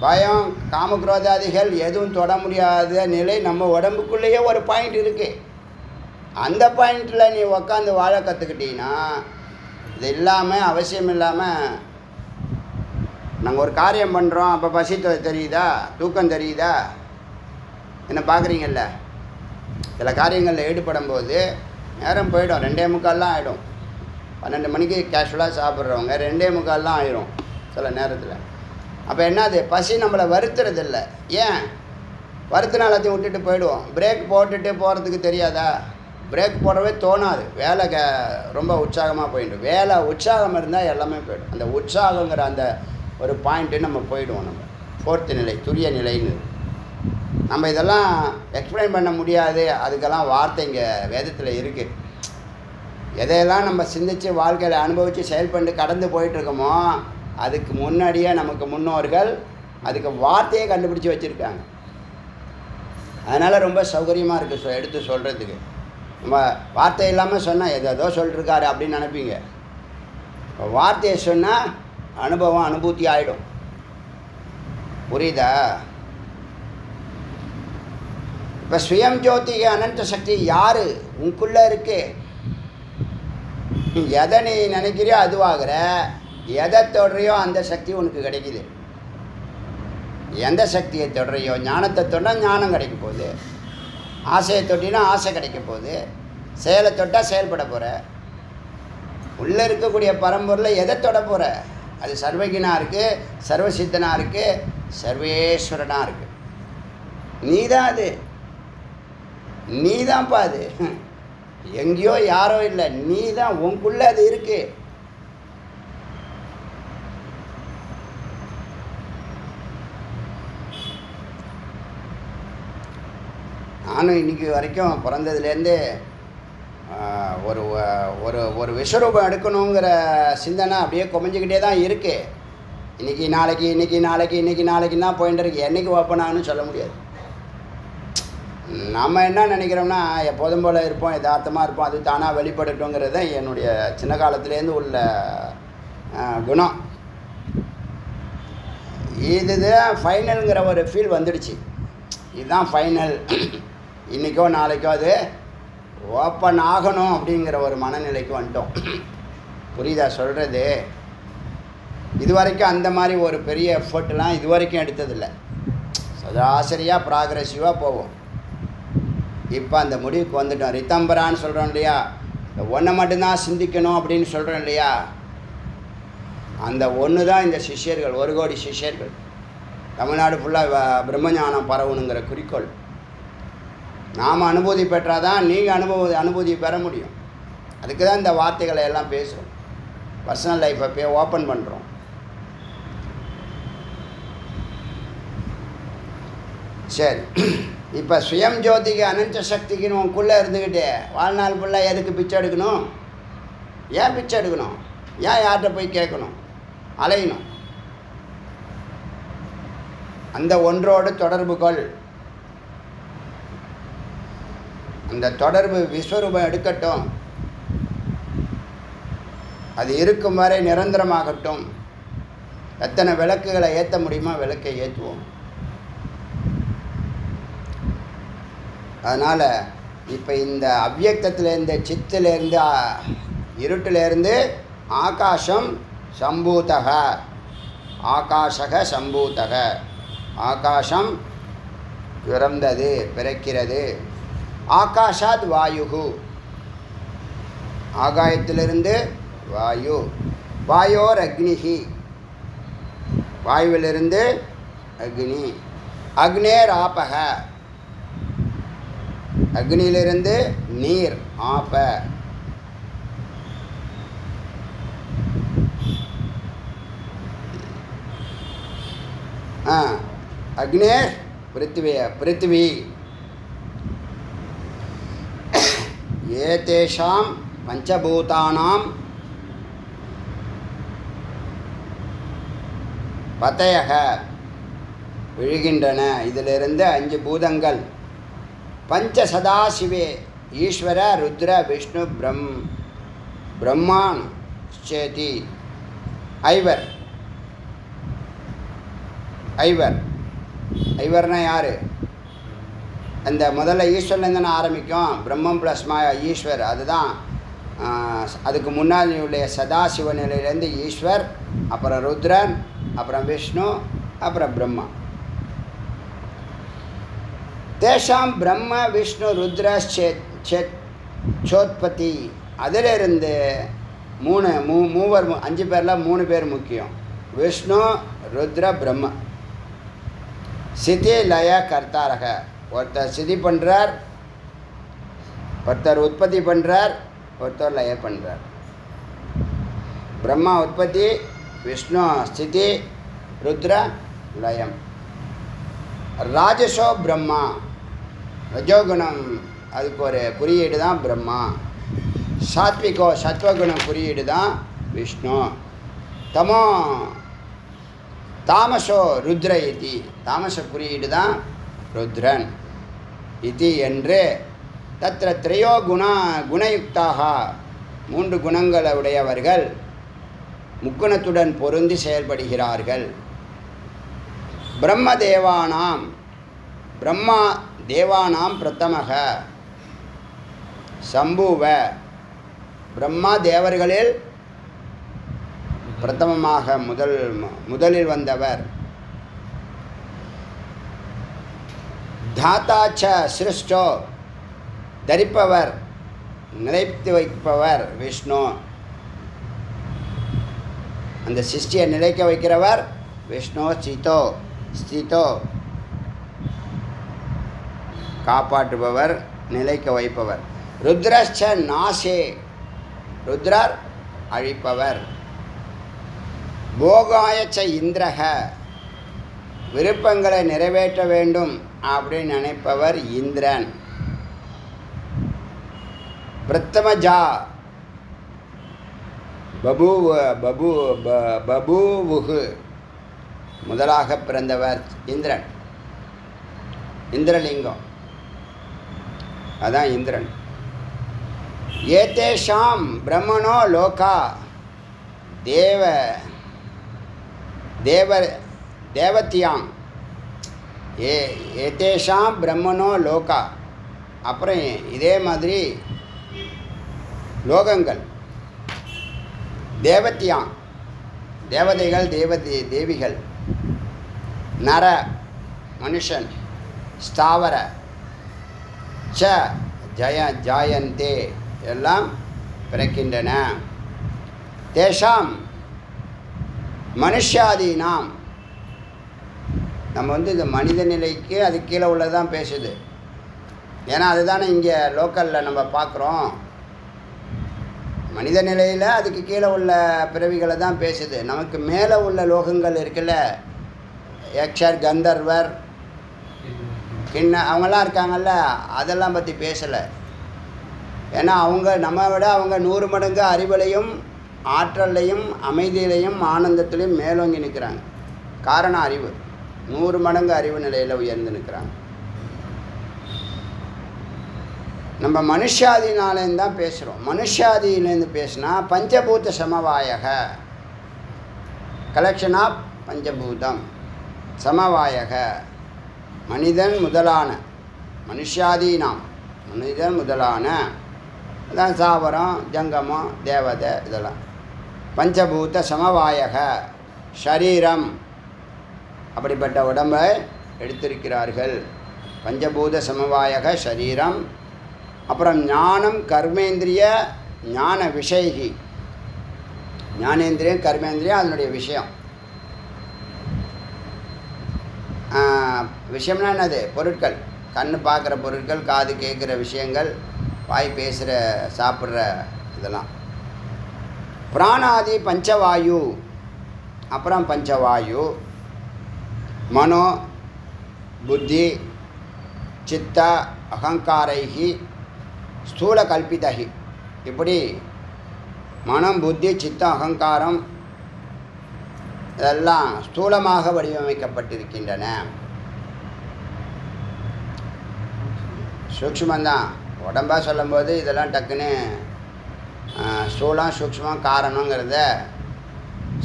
பயம், காமக்ரோதாதிகள் எதுவும் தொட முடியாத நிலை நம்ம உடம்புக்குள்ளேயே ஒரு பாயிண்ட் இருக்குது. அந்த பாயிண்டில் நீ உக்காந்து வாழ கற்றுக்கிட்டீங்கன்னா, இது இல்லாமல் அவசியம் இல்லாமல் நாங்கள் ஒரு காரியம் பண்ணுறோம், அப்போ பசி தெரியுதா, தூக்கம் தெரியுதா, என்ன பார்க்குறீங்கல்ல? சில காரியங்களில் ஈடுபடும் போது நேரம் போயிடும், 2:45 ஆகிடும். 12 மணிக்கு கேஷுவலாக சாப்பிட்றவங்க 2:45 ஆயிரும் சில நேரத்தில். அப்போ என்னது, பசி நம்மளை வருத்துறது இல்லை. ஏன் வருத்தினா எல்லாத்தையும் விட்டுட்டு போயிடுவோம். பிரேக் போட்டுட்டு போகிறதுக்கு தெரியாதா? பிரேக் போடவே தோணாது. வேலை ரொம்ப உற்சாகமாக போயிடும். வேலை உற்சாகம் இருந்தால் எல்லாமே போயிடும். அந்த உற்சாகங்கிற அந்த ஒரு பாயிண்ட்டு நம்ம போயிடுவோம். நம்ம 4th நிலை, துரிய நிலைன்னு. நம்ம இதெல்லாம் எக்ஸ்பிளைன் பண்ண முடியாது. அதுக்கெல்லாம் வார்த்தை இங்கே வேதத்தில் இருக்குது. எதையெல்லாம் நம்ம சிந்தித்து வாழ்க்கையில் அனுபவித்து செயல்பட்டு கடந்து போயிட்டுருக்கோமோ அதுக்கு முன்னாடியே நமக்கு முன்னோர்கள் அதுக்கு வார்த்தையை கண்டுபிடிச்சி வச்சுருக்காங்க. அதனால் ரொம்ப சௌகரியமாக இருக்குது எடுத்து சொல்கிறதுக்கு. நம்ம வார்த்தை இல்லாமல் சொன்னால் ஏதோ சொல்லிட்டுருக்காரு அப்படின்னு நினைப்பீங்க. இப்போ வார்த்தையை சொன்னால் அனுபவம் அனுபூதி ஆகிடும். புரியுதா? இப்போ சுயம் ஜோதிக அனந்த சக்தி யார் உனக்குள்ளே இருக்கு. எதை நீ நினைக்கிறியோ அதுவாகிற, எதை தொடுறியோ அந்த சக்தி உனக்கு கிடைக்குது. எந்த சக்தியை தொடுறியோ, ஞானத்தை தொட்டால் ஞானம் கிடைக்க போகுது, ஆசையை தொட்டினா ஆசை கிடைக்க போகுது, செயலை தொட்டால் செயல்பட போகிற. உள்ளே இருக்கக்கூடிய பரம்பொருளை எதை தொட போகிற? அது சர்வகினாக இருக்குது, சர்வசித்தனாக இருக்குது, சர்வேஸ்வரனாக இருக்குது. நீ தான் அது, நீ தான்ப்பா அது. எங்கேயோ யாரோ இல்லை, நீ தான், உனக்குள்ளே அது இருக்குது. நானும் இன்றைக்கி வரைக்கும் பிறந்ததுலேருந்து ஒரு ஒரு ஒரு விஸ்வரூபம் எடுக்கணுங்கிற சிந்தனை அப்படியே குறைஞ்சிக்கிட்டே தான் இருக்குது. இன்றைக்கி நாளைக்குன்னா போயிட்டு இருக்கு. என்றைக்கு ஓப்பன் ஆகுன்னு சொல்ல முடியாது. நம்ம என்ன நினைக்கிறோம்னா எப்போதும் போல் இருப்போம், யதார்த்தமாக இருப்போம், அது தானாக வெளிப்படட்டுங்கிறது தான் என்னுடைய சின்ன காலத்துலேருந்து உள்ள குணம். இதுதான் ஃபைனலுங்கிற ஒரு ஃபீல் வந்துடுச்சு. இதுதான் ஃபைனல், இன்றைக்கோ நாளைக்கோ அது ஓப்பன் ஆகணும் அப்படிங்கிற ஒரு மனநிலைக்கு வந்துட்டோம். புரியுதா சொல்கிறது? இது வரைக்கும் அந்த மாதிரி ஒரு பெரிய எஃபர்ட்லாம் இது வரைக்கும் எடுத்ததில்லை. சராசரியாக ப்ராக்ரெசிவாக போவோம். இப்போ அந்த முடிவுக்கு வந்துட்டோம். ரித்தம்பரான்னு சொல்கிறோம் இல்லையா, ஒன்றை மட்டும்தான் சிந்திக்கணும் அப்படின்னு சொல்கிறோம் இல்லையா, அந்த ஒன்று தான் இந்த சிஷ்யர்கள், 1 கோடி சிஷ்யர்கள் தமிழ்நாடு ஃபுல்லாக பிரம்மஞானம் பரவணுங்கிற குறிக்கோள். நாம் அனுபூதி பெற்றால் தான் நீங்கள் அனுபூதி பெற முடியும். அதுக்கு தான் இந்த வார்த்தைகளை எல்லாம் பேசுகிறோம். பர்சனல் லைஃப்பை போய் ஓப்பன் பண்ணுறோம். சரி, இப்போ சுயம் ஜோதிக்கு அனந்த சக்திக்குன்னு உனக்குள்ளே இருந்துக்கிட்டே வாழ்நாள் ஃபுல்லாக எதுக்கு பிச்சை எடுக்கணும்? ஏன் பிச்சை எடுக்கணும்? ஏன் யார்கிட்ட போய் கேட்கணும், அலையணும்? அந்த ஒன்றோடு தொடர்பு கொள். அந்த தொடர்பு விஸ்வரூபம் எடுக்கட்டும். அது இருக்கும் வரை நிரந்தரமாகட்டும். எத்தனை விளக்குகளை ஏற்ற முடியுமோ விளக்கை ஏற்றுவோம். அதனால் இப்போ இந்த அவ்யக்தத்திலேருந்து, சித்திலேருந்து, இருட்டிலேருந்து ஆகாசம் சம்பூதக, ஆகாஷக சம்பூதக, ஆகாசம் பிறந்தது, பிறக்கிறது. ஆகாஷாத் வாயு, ஆகாயத்திலிருந்து வாயு, வாயோர் அக்னிஹி, வாயுவிலிருந்து அக்னி, அக்னேர் ஆபக, அக்னியிலிருந்து நீர், ஆப, அக்னேர் பிருத்திவி, ஏதேஷாம் பஞ்சபூதானாம் பதயக விழுகின்றன. இதிலிருந்து 5 பூதங்கள். பஞ்ச சதாசிவே ஈஸ்வர ருத்ர விஷ்ணு பிரம்மான் சேதி. ஐவர்னா யார்? அந்த முதல்ல ஈஸ்வரன் தானே ஆரம்பிக்கும். பிரம்மம் ப்ளஸ் ஈஸ்வர், அதுதான். அதுக்கு முன்னாடி உள்ள சதாசிவ நிலையிலேருந்து ஈஸ்வர், அப்புறம் ருத்ரன், அப்புறம் விஷ்ணு, அப்புறம் பிரம்மா. தேஷாம் பிரம்ம விஷ்ணு ருத்ர சோத்பத்தி. அதிலிருந்து மூவர் 5 பேரில் 3 பேர் முக்கியம். விஷ்ணு, ருத்ர பிரம்ம. சிதி லய கர்த்தாரக. ஒருத்தர் சிதி பண்ணுறார், ஒருத்தர் உற்பத்தி பண்ணுறார், ஒருத்தர் லய பண்ணுறார். பிரம்மா உற்பத்தி, விஷ்ணு ஸ்திதி, ருத்ர லயம். ராஜசோ பிரம்மா, ரஜோகுணம் அதுக்கு ஒரு குறியீடு தான் பிரம்மா. சாத்விகோ சத்வகுணம் குறியீடு தான் விஷ்ணு. தமோ தாமசோ ருத்ர இதி, தாமச குறியீடு தான் ருத்ரன் இதி என்று தத்திர திரையோ குணயுக்தாக, 3 குணங்களை உடையவர்கள் முக்குணத்துடன் பொருந்தி செயல்படுகிறார்கள். பிரம்மா தேவானாம் பிரதமக சம்புவ. பிரம்மா தேவர்களில் பிரதமமாக முதலில் வந்தவர். தாத்தாச்ச சிருஷ்டோ, தரிப்பவர் நிலைத்து வைப்பவர் விஷ்ணு. அந்த சிருஷ்டியை நிலைக்க வைக்கிறவர் விஷ்ணு. ஸ்திதோ காப்பாற்றுபவர், நிலைக்க வைப்பவர். ருத்ரச்ச நாசே, ருத்ரர் அழிப்பவர். போகாயச்ச இந்திரக, விருப்பங்களை நிறைவேற்ற வேண்டும் அப்படின்னு நினைப்பவர் இந்திரன். பிரத்தமஜா பபூவுகு, முதலாக பிறந்தவர் இந்திரன். இந்திரலிங்கம் அதான் இந்திரன். ஏதேஷாம் பிரம்மணோ லோகா தேவத்தியாம். ஏதேஷாம் பிரம்மணோ லோகா. அப்புறம் இதே மாதிரி லோகங்கள். தேவத்தியாம் தேவதைகள், தேவிகள். நர மனுஷன். ஸ்தாவர ச ஜாயந்தே எல்லாம் பிறக்கின்றன. தேஷாம் மனுஷாதீனாம். நம்ம இந்த மனித நிலைக்கு அது கீழே உள்ளதான் பேசுது. ஏன்னா அதுதானே இங்கே லோக்கலில் நம்ம பார்க்குறோம். மனித நிலையில் அதுக்கு கீழே உள்ள பிறவிகளை தான் பேசுது. நமக்கு மேலே உள்ள லோகங்கள் இருக்குல்ல, யக்ஷர், கந்தர்வர், அவங்கெல்லாம் இருக்காங்கல்ல, அதெல்லாம் பற்றி பேசலை. ஏன்னா அவங்க நம்ம விட அவங்க 100 மடங்கு அறிவிலையும் ஆற்றலையும் அமைதியிலையும் ஆனந்தத்திலையும் மேலோங்கி நிற்கிறாங்க. காரணம் அறிவு. 100 மடங்கு அறிவு நிலையில் உயர்ந்து நிற்கிறாங்க. நம்ம மனுஷாதினாலேருந்து தான் பேசுகிறோம். மனுஷாதியிலேருந்து பேசினா பஞ்சபூத சமவாயக, கலெக்ஷன் ஆஃப் பஞ்சபூதம். சமவாயக மனிதன் முதலான, மனுஷாதீனாம் மனிதன் முதலான, அதான் சாவரம், ஜங்கமம், தேவதை, இதெல்லாம் பஞ்சபூத சமவாயக ஷரீரம். அப்படிப்பட்ட உடம்பை எடுத்திருக்கிறார்கள். பஞ்சபூத சமவாயக ஷரீரம். அப்புறம் ஞானம், கர்மேந்திரிய, ஞான விஷயகி. ஞானேந்திரியம், கர்மேந்திரியம் அதனுடைய விஷயம். விஷயம்னா என்னது? பொருட்கள். கண் பார்க்குற பொருட்கள், காது கேட்குற விஷயங்கள், வாய் பேசுகிற, சாப்பிட்ற இதெல்லாம். பிராணாதி பஞ்சவாயு. அப்புறம் பஞ்சவாயு மனோ, புத்தி, சித்த, அகங்காரைகி, ஸ்தூல கல்பிதகி. இப்படி மனம், புத்தி, சித்தம், அகங்காரம் இதெல்லாம் ஸ்தூலமாக வடிவமைக்கப்பட்டிருக்கின்றன. சூக்ஷ்மந்தான். உடம்பாக சொல்லும்போது இதெல்லாம் டக்குன்னு ஸ்தூலம், சூக்ஷ்மம், காரணங்கிறத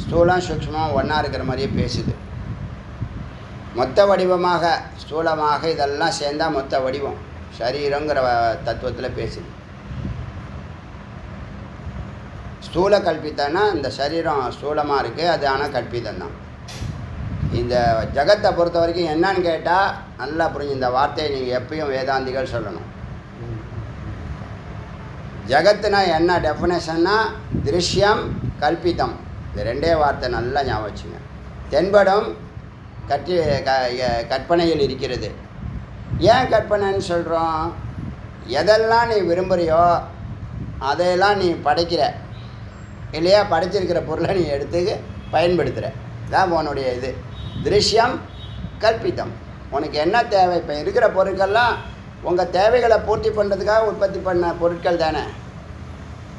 ஸ்தூலம் சூக்ஷ்மம் ஒன்றா இருக்கிற மாதிரியே பேசுது. மொத்த வடிவமாக, ஸ்தூலமாக இதெல்லாம் சேர்ந்தால் மொத்த வடிவம் சரீரங்கிற தத்துவத்தில் பேசுது. ஸ்தூல கல்பித்தன்னா இந்த சரீரம் ஸ்தூலமாக இருக்குது, அது ஆனால் கல்பித்தந்தான். இந்த ஜகத்தை பொறுத்த வரைக்கும் என்னன்னு கேட்டால் நல்லா புரிஞ்சு. இந்த வார்த்தையை நீங்கள் எப்பயும் வேதாந்திகள் சொல்லணும். ஜகத்துனா என்ன டெஃபினேஷன்னா திருஷ்யம், கல்பித்தம். இந்த 2 வார்த்தை நல்லா ஞாபகம் வச்சுங்க. தென்படம் கற்பனையில் இருக்கிறது. ஏன் கற்பனைன்னு சொல்கிறோம்? எதெல்லாம் நீ விரும்புகிறியோ அதையெல்லாம் நீ படைக்கிற இல்லையா? படைச்சிருக்கிற பொருளை நீ எடுத்து பயன்படுத்துகிற. இதான் உன்னுடைய இது. திருஷ்யம் கல்பித்தம். உனக்கு என்ன தேவை? இப்போ இருக்கிற பொருட்கள்லாம் உங்கள் தேவைகளை பூர்த்தி பண்ணுறதுக்காக உற்பத்தி பண்ண பொருட்கள் தானே.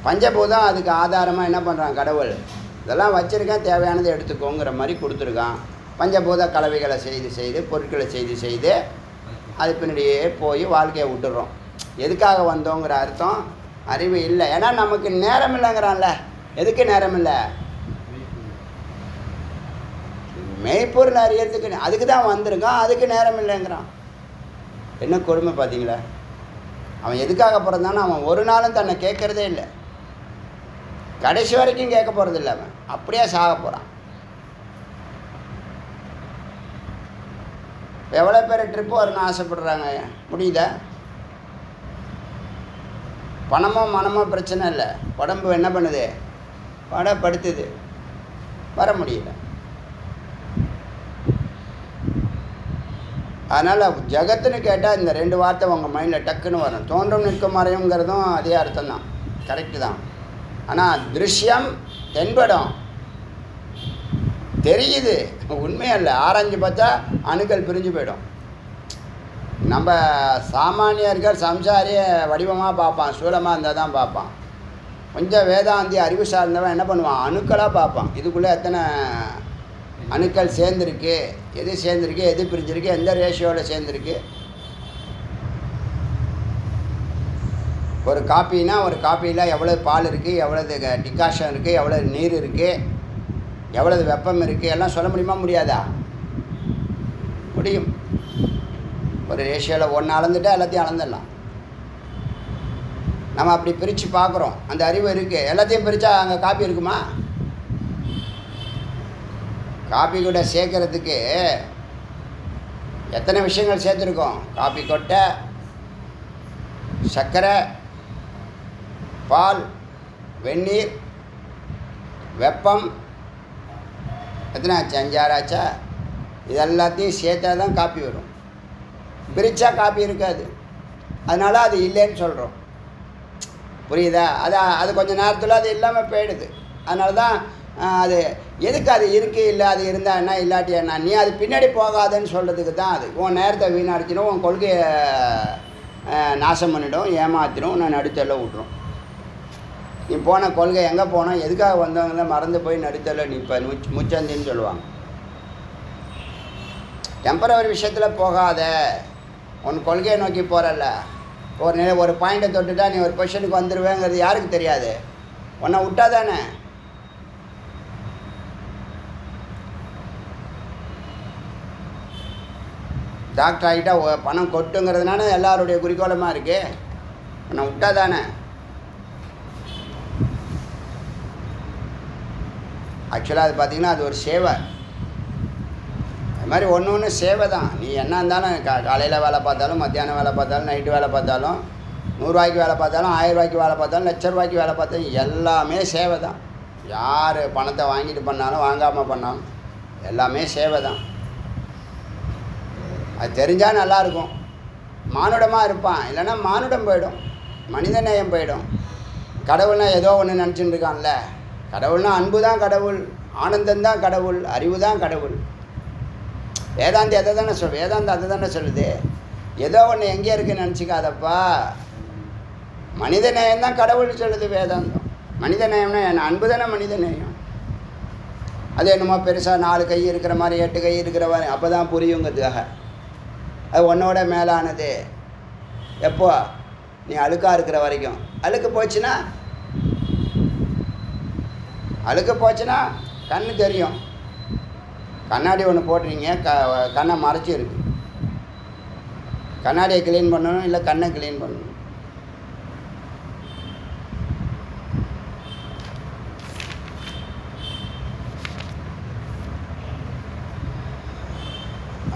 பஞ்சபூதம் அதுக்கு ஆதாரமாக என்ன பண்ணுறான் கடவுள்? இதெல்லாம் வச்சுருக்கேன், தேவையானதை எடுத்துக்கோங்கிற மாதிரி கொடுத்துருக்கான். பஞ்சபூத கலவைகளை செய்து பொருட்களை செய்து அது பின்னாடியே போய் வாழ்க்கையை விட்டுடுறோம். எதுக்காக வந்தோங்கிற அர்த்தம் அறிவு இல்லை. ஏன்னா நமக்கு நேரம் இல்லைங்கிறான்ல. எதுக்கு நேரம் இல்லை? மெய்ப்பொருள் அறியறதுக்கு. அதுக்கு தான் வந்திருக்கான், அதுக்கு நேரம் இல்லைங்கிறான். என்ன கொடுமை பார்த்தீங்களா? அவன் எதுக்காக பிறந்தான்னு அவன் ஒரு நாளும் தன்னை கேட்குறதே இல்லை. கடைசி வரைக்கும் கேட்க போகிறதில்ல. அவன் அப்படியே சாக போகிறான். எவ்வளோ பேர் ட்ரிப்பு வரணும்னு ஆசைப்படுறாங்க, முடியுதா? பணமோ மனமோ பிரச்சனை இல்லை. உடம்பு என்ன பண்ணுது? படுத்துது, வர முடியல. அதனால் ஜகத்துன்னு கேட்டால் இந்த 2 வார்த்தை உங்கள் மைண்டில் டக்குன்னு வரும். தோன்றும் நிற்கும் மறையுங்கிறதும் அதே அர்த்தம் தான், கரெக்டு தான். ஆனால் திருஷ்யம் தென்படம் தெரியுது, உண்மையல்ல. ஆராய்ஞ்சு பார்த்தா அணுக்கள் பிரிஞ்சு போயிடும். நம்ம சாமானியர்கள் சம்சாரிய வடிவமாக பார்ப்பான், சூலமாக இருந்தால் தான் பார்ப்பான். கொஞ்சம் வேதாந்தி அறிவு சார்ந்தவன் என்ன பண்ணுவான்? அணுக்களாக பார்ப்பான். இதுக்குள்ளே எத்தனை அணுக்கள் சேர்ந்துருக்கு, எது சேர்ந்துருக்கு, எது பிரிஞ்சிருக்கு, எந்த ரேஷியோவில் சேர்ந்துருக்கு. ஒரு காப்பின்னா ஒரு காப்பியில் எவ்வளோ பால் இருக்குது, எவ்வளவு டிகாஷன் இருக்குது, எவ்வளோ நீர் இருக்குது, எவ்வளவு வெப்பம் இருக்குது, எல்லாம் சொல்ல முடியுமா? முடியாதா? முடியும். ஒரு ரேஷியோவில் ஒன்று அளந்துட்டால் எல்லாத்தையும் அளந்துடலாம். நம்ம அப்படி பிரித்து பார்க்குறோம். அந்த அறிவு இருக்குது. எல்லாத்தையும் பிரித்தா அங்கே காப்பி இருக்குமா? காப்பி கூட சேர்க்கறதுக்கு எத்தனை விஷயங்கள் சேர்த்துருக்கோம்? காப்பி கொட்டை, சர்க்கரை, பால், வெந்நீர், வெப்பம். எத்தனை ஆச்சு? 5 6 ஆச்சா? இது எல்லாத்தையும் சேர்த்தா தான் காப்பி வரும். பிரித்தா காப்பி இருக்காது. அதனால் அது இல்லைன்னு சொல்கிறோம். புரியுதா? அது கொஞ்சம் நேரத்தில் அது இல்லாமல் போயிடுது. அதனால தான் அது எதுக்கு அது இருக்குது, இல்லை அது இருந்தால் என்ன, இல்லாட்டி என்ன, நீ அது பின்னாடி போகாதுன்னு சொல்கிறதுக்கு தான். அது உன் நேரத்தை வீணடிச்சிடும், உன் கொள்கையை நாசம் பண்ணிடும், ஏமாற்றிடும், நான் நடுத்தல விட்ரும். நீ போன கொள்கை எங்கே போனோம், எதுக்காக வந்தவங்கள மறந்து போய் நடுத்தல நிற்ப முச்சந்தின்னு சொல்லுவாங்க. டெம்பரவரி விஷயத்தில் போகாத, உன் கொள்கையை நோக்கி போகிறல்ல. ஒரு பாயிண்ட்டை தொட்டுட்டா நீ ஒரு பொசிஷனுக்கு வந்துடுவேங்கிறது யாருக்கு தெரியாது? உன்னை விட்டா தானே. டாக்டர் ஆகிட்டா பணம் கொட்டுங்கிறதுனால எல்லாருடைய குறிக்கோளமாக இருக்கு. உன்னை விட்டா தானே. ஆக்சுவலாக அது பார்த்திங்கன்னா அது ஒரு சேவை. அது மாதிரி ஒன்று சேவை தான். நீ என்ன இருந்தாலும் காலையில் வேலை பார்த்தாலும், மத்தியானம் வேலை பார்த்தாலும், நைட்டு வேலை பார்த்தாலும், 100 ரூபாய்க்கு வேலை பார்த்தாலும், 1000 ரூபாய்க்கு வேலை பார்த்தாலும், 1,00,000 ரூபாய்க்கு வேலை பார்த்தாலும் எல்லாமே சேவை தான். யார் பணத்தை வாங்கிட்டு பண்ணாலும் வாங்காமல் பண்ணாலும் எல்லாமே சேவை தான். அது தெரிஞ்சால் நல்லாயிருக்கும். மானுடமாக இருப்பான், இல்லைன்னா மானுடம் போயிடும், மனித நேயம் போயிடும். கடவுள்னா ஏதோ ஒன்று நினச்சிட்டு இருக்கான்ல. கடவுள்னா அன்பு தான் கடவுள், ஆனந்தந்தான் கடவுள், அறிவு தான் கடவுள். வேதாந்தி அதை தானே வேதாந்தம் அதை தானே சொல்லுது. ஏதோ ஒன்று எங்கே இருக்குன்னு நினச்சிக்காதப்பா. மனித நேயம் தான் கடவுள் சொல்லுது வேதாந்தம். மனித நேயம்னா என்ன? அன்பு தானே மனித நேயம். அது என்னமோ பெருசாக 4 கை இருக்கிற மாதிரி 8 கை இருக்கிற மாதிரி அப்போ தான் புரியுங்கிறதுக்காக. அது உன்னோட மேலானது. எப்போ? நீ அழுக்காக இருக்கிற வரைக்கும். அழுக்கு போச்சுன்னா கண்ணு தெரியும். கண்ணாடி ஒன்று போடுறீங்க, கண்ணை மறைச்சி இருக்கு. கண்ணாடியை க்ளீன் பண்ணணும், இல்லை கண்ணை க்ளீன் பண்ணணும்.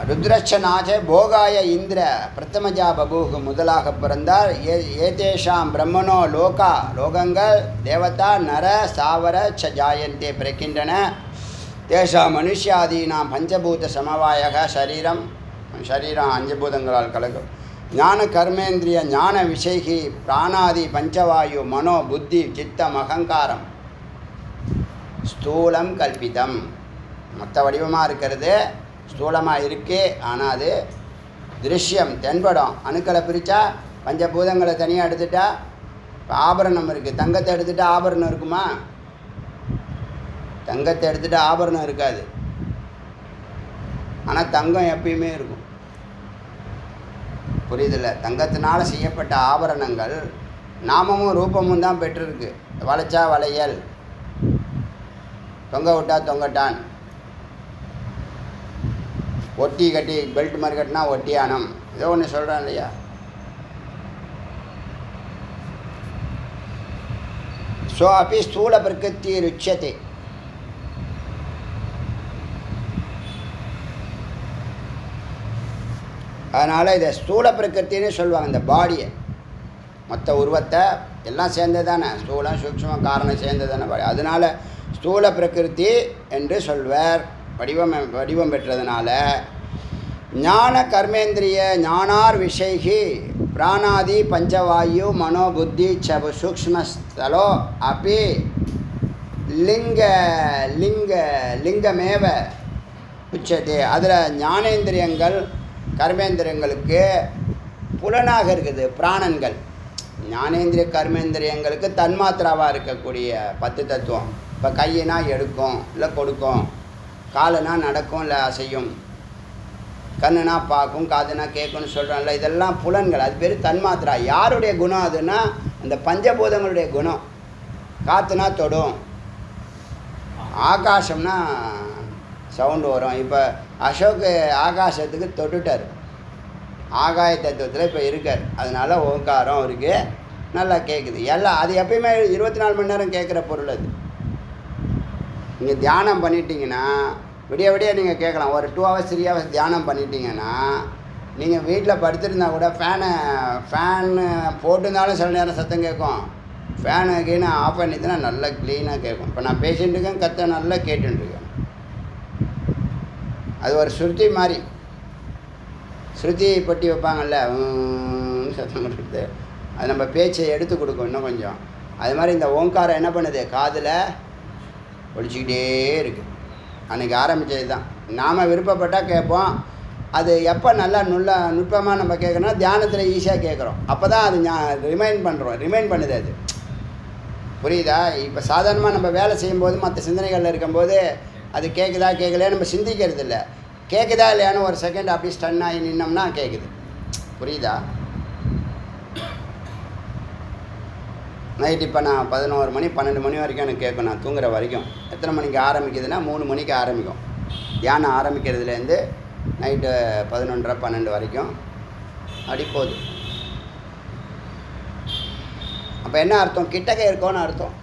ருத்ரச்சனாச்ச போகாய இந்திர பிரதமஜா பபூகு முதலாக பிறந்தார். ஏதேஷாம் பிரம்மனோ லோகங்கள் தேவதா நர சாவர ச ஜாயந்தே பிறக்கின்றன. தேஷா மனுஷியாதீனாம் பஞ்சபூத சமவாயக சரீரம் சரீரம் 5 பூதங்களால் கலக்கும். ஞான கர்மேந்திரிய ஞான விஷயகி பிராணாதி பஞ்சவாயு மனோ புத்தி சித்தம் அகங்காரம் ஸ்தூலம் கல்பிதம். மொத்த வடிவமாக இருக்கிறது ஸ்தூலமாக இருக்கே, ஆனால் அது திருஷ்யம் தென்படம். அணுக்களை பிரித்தா பஞ்சபூதங்களை தனியாக எடுத்துட்டா இப்போ ஆபரணம் இருக்குது. தங்கத்தை எடுத்துகிட்டா ஆபரணம் இருக்குமா? தங்கத்தை எடுத்துகிட்டா ஆபரணம் இருக்காது. ஆனால் தங்கம் எப்பயுமே இருக்கும். புரியுதில்ல? தங்கத்தினால் செய்யப்பட்ட ஆபரணங்கள் நாமமும் ரூபமும் தான் பெற்றிருக்கு. வளைச்சா வளையல், தொங்க விட்டா தொங்கட்டான், ஒட்டி கட்டி பெல்ட் மாதிரி கட்டினா ஒட்டியானம், ஏதோ ஒன்று சொல்கிறான் இல்லையா? ஸோ அப்படி ஸ்தூல பிரகிருதி ருச்சியத்தை. அதனால் இதை ஸ்தூல பிரகிருத்தின்னு சொல்லுவாங்க. இந்த பாடியை மொத்த உருவத்தை எல்லாம் சேர்ந்தது தானே, ஸ்தூலம் சூக்ஷ்மம் காரணம் சேர்ந்தது தானே பாடி. அதனால் ஸ்தூல பிரகிருதி என்று சொல்வர். வடிவம் பெற்றதுனால ஞான கர்மேந்திரிய ஞானார் விஷயகி பிராணாதி பஞ்சவாயு மனோ புத்தி சபு சூக்ஷ்மஸ்தலோ அப்படி லிங்கமேவ உச்சதே. அதில் ஞானேந்திரியங்கள் கர்மேந்திரியங்களுக்கு புலனாக இருக்குது பிராணன்கள். ஞானேந்திரிய கர்மேந்திரியங்களுக்கு தன்மாத்திராவாக இருக்கக்கூடிய 10 தத்துவம். இப்போ கையினா எடுக்கும் இல்லை கொடுக்கும், காலுனா நடக்கும் இல்லை அசையும், கண்ணுனா பார்க்கும், காதுனா கேட்கும்னு சொல்கிறோம்ல, இதெல்லாம் புலன்கள். அது பேர் தன்மாத்திரா. யாருடைய குணம் அதுன்னா அந்த பஞ்சபூதங்களுடைய குணம். காற்றுனா தொடும், ஆகாசம்னா சவுண்டு வரும். இப்போ அசோக் ஆகாசத்துக்கு தொட்டுட்டார், ஆகாய தத்துவத்தில் இப்போ இருக்கார். அதனால் ஓங்காரம் அவருக்கு நல்லா கேட்குது. எல்லாம் அது எப்பயுமே 24 மணி நேரம் கேட்குற பொருள். அது நீங்கள் தியானம் பண்ணிட்டீங்கன்னா விடிய விடிய நீங்கள் கேட்கலாம். ஒரு 2 hours 3 hours தியானம் பண்ணிட்டீங்கன்னா நீங்கள் வீட்டில் படுத்துருந்தா கூட ஃபேனு போட்டுருந்தாலும் சில நேரம் சத்தம் கேட்கும். ஃபேனு கீழே ஆஃப் பண்ணிட்டுனா நல்லா க்ளீனாக கேட்கும். இப்போ நான் பேசிகிட்டு இருக்கேன், கத்த நல்லா கேட்டுருக்கேன். அது ஒரு ஸ்ருதி மாதிரி. ஸ்ருதி பட்டி வைப்பாங்கள்ல, சத்தம் கொடுக்குது. அது நம்ம பேச்சை எடுத்து கொடுக்கும் இன்னும் கொஞ்சம். அது மாதிரி இந்த ஓங்காரம் என்ன பண்ணுது, காதில் ஒழிச்சிக்கிட்டே இருக்குது. அன்றைக்கி ஆரம்பித்தது தான். நாம் விருப்பப்பட்டால் கேட்போம். அது எப்போ நல்லா நுட்பமாக நம்ம கேட்குறோன்னா தியானத்தில் ஈஸியாக கேட்குறோம். அப்போ தான் அது ரிமைண்ட் பண்ணுது. அது புரியுதா? இப்போ சாதாரணமாக நம்ம வேலை செய்யும்போது மற்ற சிந்தனைகளில் இருக்கும்போது அது கேட்குதா கேட்கலையா நம்ம சிந்திக்கிறது இல்லை. கேட்குதா இல்லையான்னு ஒரு செகண்ட் அப்படி ஸ்டன் ஆகி நின்னோம்னா கேட்குது. புரியுதா? நைட் இப்போ நான் 11 மணி 12 மணி வரைக்கும் எனக்கு கேட்கும். நான் தூங்குற வரைக்கும். எத்தனை மணிக்கு ஆரம்பிக்குதுன்னா 3 மணிக்கு ஆரம்பிக்கும். தியானம் ஆரம்பிக்கிறதுலேருந்து நைட்டு 11:30 12 வரைக்கும் அப்படி போகுது. அப்போ என்ன அர்த்தம்? கிட்டக்க இருக்கோன்னு அர்த்தம்.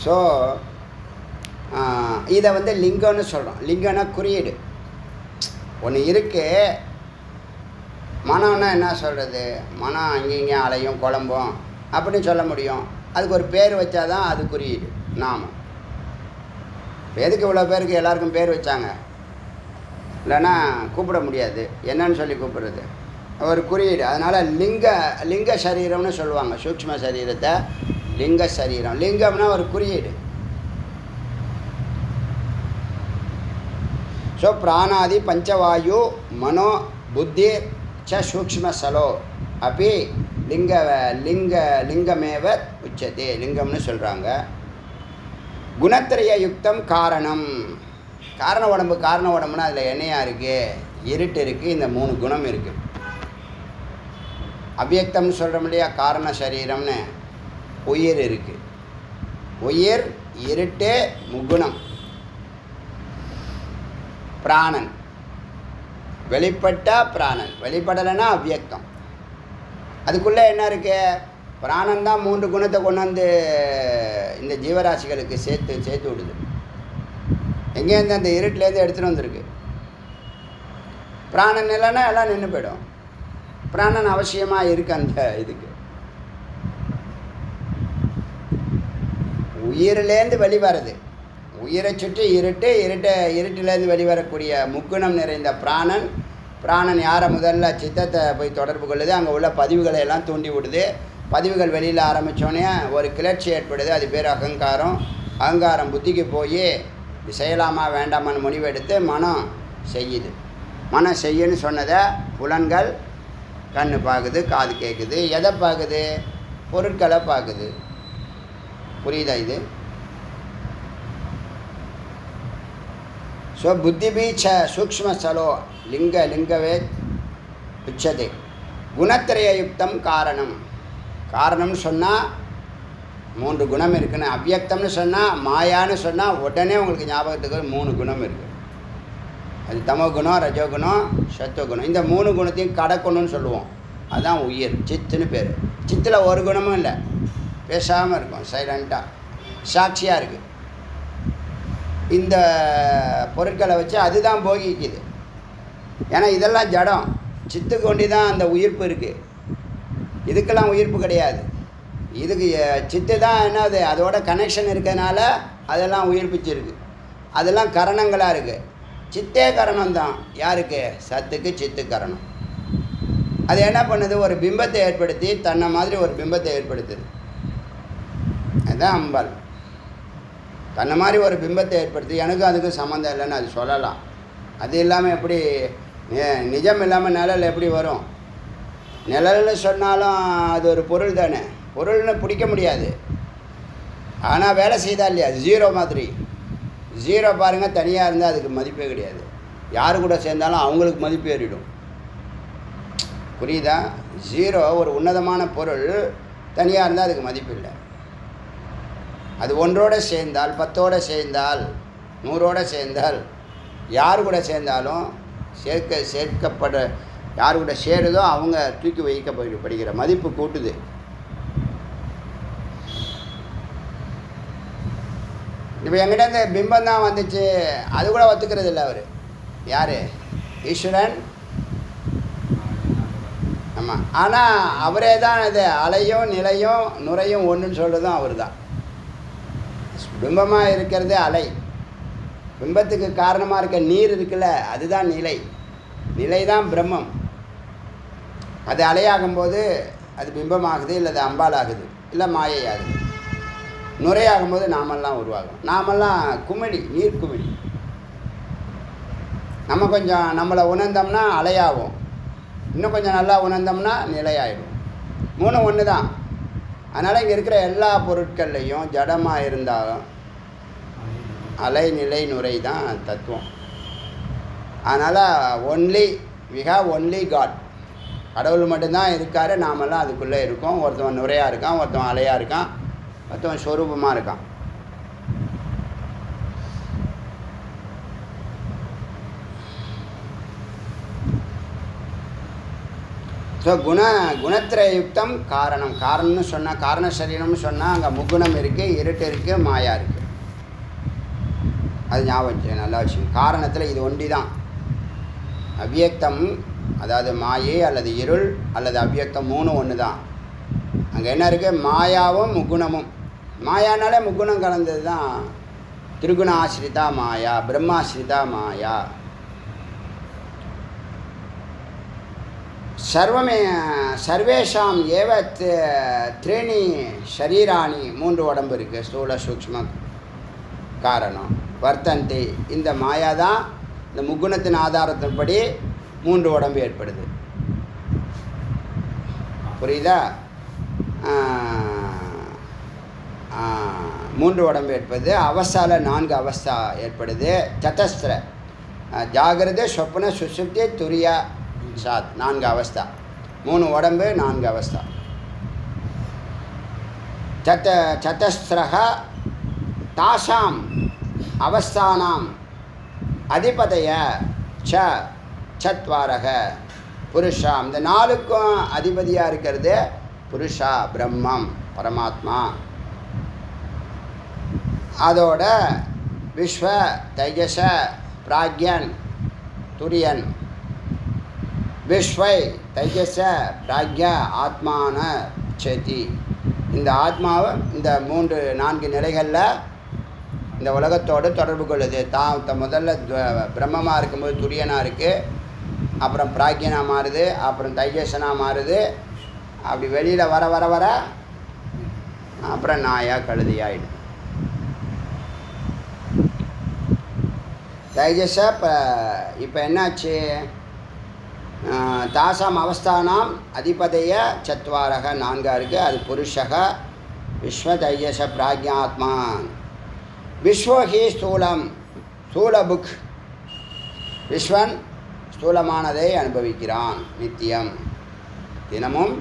ஸோ இதை வந்து லிங்கம்னு சொல்கிறோம். லிங்கம்னா குறியீடு. ஒன்று இருக்குது. மனம்னா என்ன சொல்கிறது? மனம் அங்கேயும் அலையும் குழம்பும் அப்படின்னு சொல்ல முடியும். அதுக்கு ஒரு பேர் வச்சா தான் அது குறியீடு, நாமம். இப்போ எதுக்கு இவ்வளோ பேருக்கு எல்லாருக்கும் பேர் வச்சாங்க? இல்லைன்னா கூப்பிட முடியாது. என்னன்னு சொல்லி கூப்பிடுறது? ஒரு குறியீடு. அதனால் லிங்க சரீரம்னு சொல்லுவாங்க. சூக்ஷ்ம சரீரத்தை லிங்க சரீரம். லிங்கம்னா ஒரு குறியீடு. ஸோ பிராணாதி பஞ்சவாயு மனோ புத்தி ச சூக்ஷ்மசலோ அப்படி லிங்கமேவ உச்சதே. லிங்கம்னு சொல்கிறாங்க. குணத்திரய யுக்தம் காரணம். காரண உடம்புனா அதில் எண்ணெயாக இருக்குது, இருட்டு இருக்குது, இந்த 3 குணம் இருக்குது. அவ்யக்தம்னு சொல்கிறோம் இல்லையா, காரண சரீரம்னு. உயிர் இருக்குது. உயிர், இருட்டு, முக்குணம். பிராணன் வெளிப்பட்டா பிராணன், வெளிப்படலைன்னா அவ்யக்தம். அதுக்குள்ளே என்ன இருக்கு? பிராணன் தான் 3 குணத்தை கொண்டு வந்து இந்த ஜீவராசிகளுக்கு சேர்த்து விடுது. எங்கேருந்து? அந்த இருட்டிலேருந்து எடுத்துகிட்டு வந்திருக்கு. பிராணன் இல்லைன்னா எல்லாம் நின்று போயிடும். பிராணன் அவசியமாக இருக்குது அந்த இதுக்கு. உயிரிலேருந்து வெளிவருது. உயிரை சுற்றி இருட்டிலேருந்து வெளிவரக்கூடிய முக்குணம் நிறைந்த பிராணன் யாரை முதல்ல சித்தத்தை போய் தொடர்பு கொள்ளுது, அங்கே உள்ள பதிவுகளை எல்லாம் தூண்டி விடுது. பதிவுகள் வெளியில் ஆரம்பித்தோடனே ஒரு கிளர்ச்சி ஏற்படுது, அது பேர் அகங்காரம். அகங்காரம் புத்திக்கு போய் செய்யலாமா வேண்டாமான்னு முடிவெடுத்து மனம் செய்யுது. மனம் செய்யுன்னு சொன்னதை புலன்கள் கண் பார்க்குது, காது கேட்குது. எதை பார்க்குது? பொருட்களை பார்க்குது. புரியுதா இது? ஸோ புத்தி பீச்ச சூக்ஷ்ம ஸ்தலோ லிங்கவே உச்சதே. குணத்திரயுக்தம் காரணம்னு சொன்னால் 3 குணம் இருக்குன்னு. அவ்வியக்தம்னு சொன்னால் மாயான்னு சொன்னால் உடனே உங்களுக்கு ஞாபகத்துக்கு 3 குணம் இருக்குது. அது தமோகுணம், ரஜோகுணம், சத்துவகுணம். இந்த 3 குணத்தையும் கடக்கணும்னு சொல்லுவோம். அதுதான் உயிர், சித்துன்னு பேர். சித்தில் ஒரு குணமும் இல்லை, பேசாமல் இருக்கும், சைலண்ட்டாக சாட்சியாக இருக்குது. இந்த பொருட்களை வச்சு அதுதான் போகிக்குது. ஏன்னா இதெல்லாம் ஜடம், சித்துக்கு ஒண்டி தான் அந்த உயிர்ப்பு இருக்குது. இதுக்கெல்லாம் உயிர்ப்பு கிடையாது. இதுக்கு சித்து தான் என்னது, அதோட கனெக்ஷன் இருக்கிறதுனால அதெல்லாம் உயிர்ப்பிச்சிருக்கு. அதெல்லாம் கரணங்களாக இருக்குது. சித்தே கரணம் தான். யாருக்கு? சத்துக்கு சித்து கரணம். அது என்ன பண்ணுது? ஒரு பிம்பத்தை ஏற்படுத்தி தன்னை மாதிரி ஒரு பிம்பத்தை ஏற்படுத்துது. அதுதான் அம்பாள். தன்னை மாதிரி ஒரு பிம்பத்தை ஏற்படுத்தி எனக்கும் அதுக்கும் சம்மந்தம் இல்லைன்னு அது சொல்லலாம். அது இல்லாமல் எப்படி நிஜம் இல்லாமல் நிழல் எப்படி வரும்? நிழல்னு சொன்னாலும் அது ஒரு பொருள் தானே. பொருள்னு பிடிக்க முடியாது. ஆனால் வேலை செய்தா இல்லையா? ஜீரோ மாதிரி. ஜீரோ பாருங்கள், தனியாக இருந்தால் அதுக்கு மதிப்பே கிடையாது. யார் கூட சேர்ந்தாலும் அவங்களுக்கு மதிப்பு ஏறிடும். புரியுதா? ஜீரோ ஒரு உன்னதமான பொருள், தனியாக இருந்தால் அதுக்கு மதிப்பு இல்லை. அது ஒன்றோடு சேர்ந்தால், 10ஓடு சேர்ந்தால், 100ஓடு சேர்ந்தால், யார் கூட சேர்ந்தாலும் சேர்க்கப்பட யார் கூட சேருதோ அவங்க தூக்கி வைக்கப்படுகிற மதிப்பு கூட்டுது. இப்போ என்கிட்ட இந்த பிம்பம் தான் வந்துச்சு, அது கூட ஒத்துக்கிறது இல்லை அவர். யார்? ஈஸ்வரன். ஆமாம். ஆனால் அவரே தான் இது அலையும் நிலையும் நுரையும் ஒன்றுன்னு சொல்கிறதும் அவர் தான். பிம்பமாக இருக்கிறது அலை. பிம்பத்துக்கு காரணமாக இருக்க நீர் இருக்குல்ல, அதுதான் நிலை. நிலை தான் பிரம்மம். அது அலையாகும்போது அது பிம்பமாகுது, இல்லை அது அம்பாலாகுது, இல்லை மாயை ஆகுது. நுரையாகும்போது நாமெல்லாம் உருவாகும். நாமெல்லாம் குமிழி, நீர் குமிழி. நம்ம கொஞ்சம் நம்மளை உணர்ந்தோம்னா அலையாகும், இன்னும் கொஞ்சம் நல்லா உணர்ந்தோம்னா நிலையாயிடும். 3 ஒன்று தான். அதனால் இங்கே இருக்கிற எல்லா பொருட்கள்லையும் ஜடமாக இருந்தாலும் அலை நிலை நுரை தான் தத்துவம். அதனால் ஒன்லி காட், கடவுள் மட்டும்தான் இருக்கார். நாமெல்லாம் அதுக்குள்ளே இருக்கோம். ஒருத்தவன் நுரையாக இருக்கான், ஒருத்தவன் அலையாக இருக்கான், ஒருத்தவன் ஸ்வரூபமாக இருக்கான். ஸோ குணத்திரயுக்தம் காரணம்னு சொன்னால், காரண சரீரம்னு சொன்னால் அங்கே முக்குணம் இருக்குது, இருட்டு இருக்குது, மாயா இருக்குது. அது ஞாபகம் வச்சு நல்லா வச்சுக்கணும். காரணத்தில் இது ஒண்டி தான். அவ்வியக்தம், அதாவது மாயை அல்லது இருள் அல்லது அவ்வியக்தம் 3 ஒன்று தான். அங்கே என்ன இருக்குது? மாயாவும் முக்குணமும். மாயானாலே முக்குணம் கலந்தது தான். திரிகுண ஆசிரிதா மாயா, பிரம்மாசிரிதா மாயா. சர்வேஷாம் ஏவ 3 ஷரீராணி, 3 உடம்பு இருக்குது. ஸ்தூல சூக்ஷ்ம காரணம் வர்த்தந்தி. இந்த மாயா தான் இந்த முக்குணத்தின் ஆதாரத்தின்படி 3 உடம்பு ஏற்படுது. புரியுதா? 3 உடம்பு ஏற்படுது. அவஸ்தாவில் 4 அவஸ்தா ஏற்படுது. சதஸ்திர ஜாகிரதை, சொப்ன, சுசுப்தி, துரியா, சாத் 4 அவஸ்தா. 3 உடம்பு, 4 அவஸ்தா. சதஸ்திரக தாசாம் அவஸ்தானாம் அதிபதய சத்வாரக புருஷா. இந்த 4க்கும் அதிபதியாக இருக்கிறது புருஷா, பிரம்மம், பரமாத்மா. அதோட விஸ்வ, தைஜச, பிராக்யன், துரியன். விஸ்வை தைஜச பிராக்ய ஆத்மான சேதி. இந்த ஆத்மாவை இந்த 3-4 நிலைகளில் இந்த உலகத்தோடு தொடர்பு கொள்ளுது. முதல்ல பிரம்மமாக இருக்கும்போது துரியனாக இருக்குது, அப்புறம் பிராக்யனாக மாறுது, அப்புறம் தைஜசனாக மாறுது. அப்படி வெளியில் வர வர வர அப்புறம் நாயாக கழுதியாயிடும். தைஜச இப்போ என்னாச்சு? தாசாம் அவஸ்தானாம் அதிபதைய சத்வாரக 4 இருக்குது. அது புருஷக விஸ்வ தைஜச பிராக்யாத்மா. விஸ்வஹி ஸ்தூலம், ஸ்தூல புக். விஸ்வன் ஸ்தூலமானதை அனுபவிக்கிறான் நித்தியம், தினமும்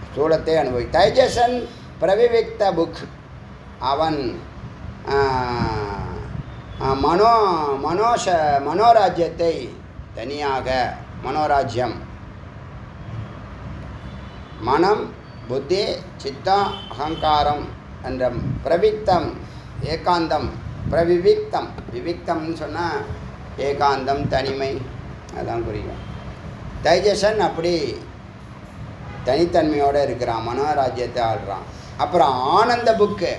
ஸ்தூலத்தை தைஜசன் பிரவிவிக்த புக். அவன் மனோராஜ்யத்தை தனியாக, மனோராஜ்யம் மனம், புத்தி, சித்தம், அகங்காரம் என்ற பிரவிக்தம், ஏகாந்தம், பிரவிவிக்தம். விவிக்தம்னு சொன்னால் ஏகாந்தம், தனிமை, அதான் குறிக்கும். தைஜசன் அப்படி தனித்தன்மையோடு இருக்கிறான், மனோராஜ்யத்தை ஆள்றான். அப்புறம் ஆனந்த புக்கு,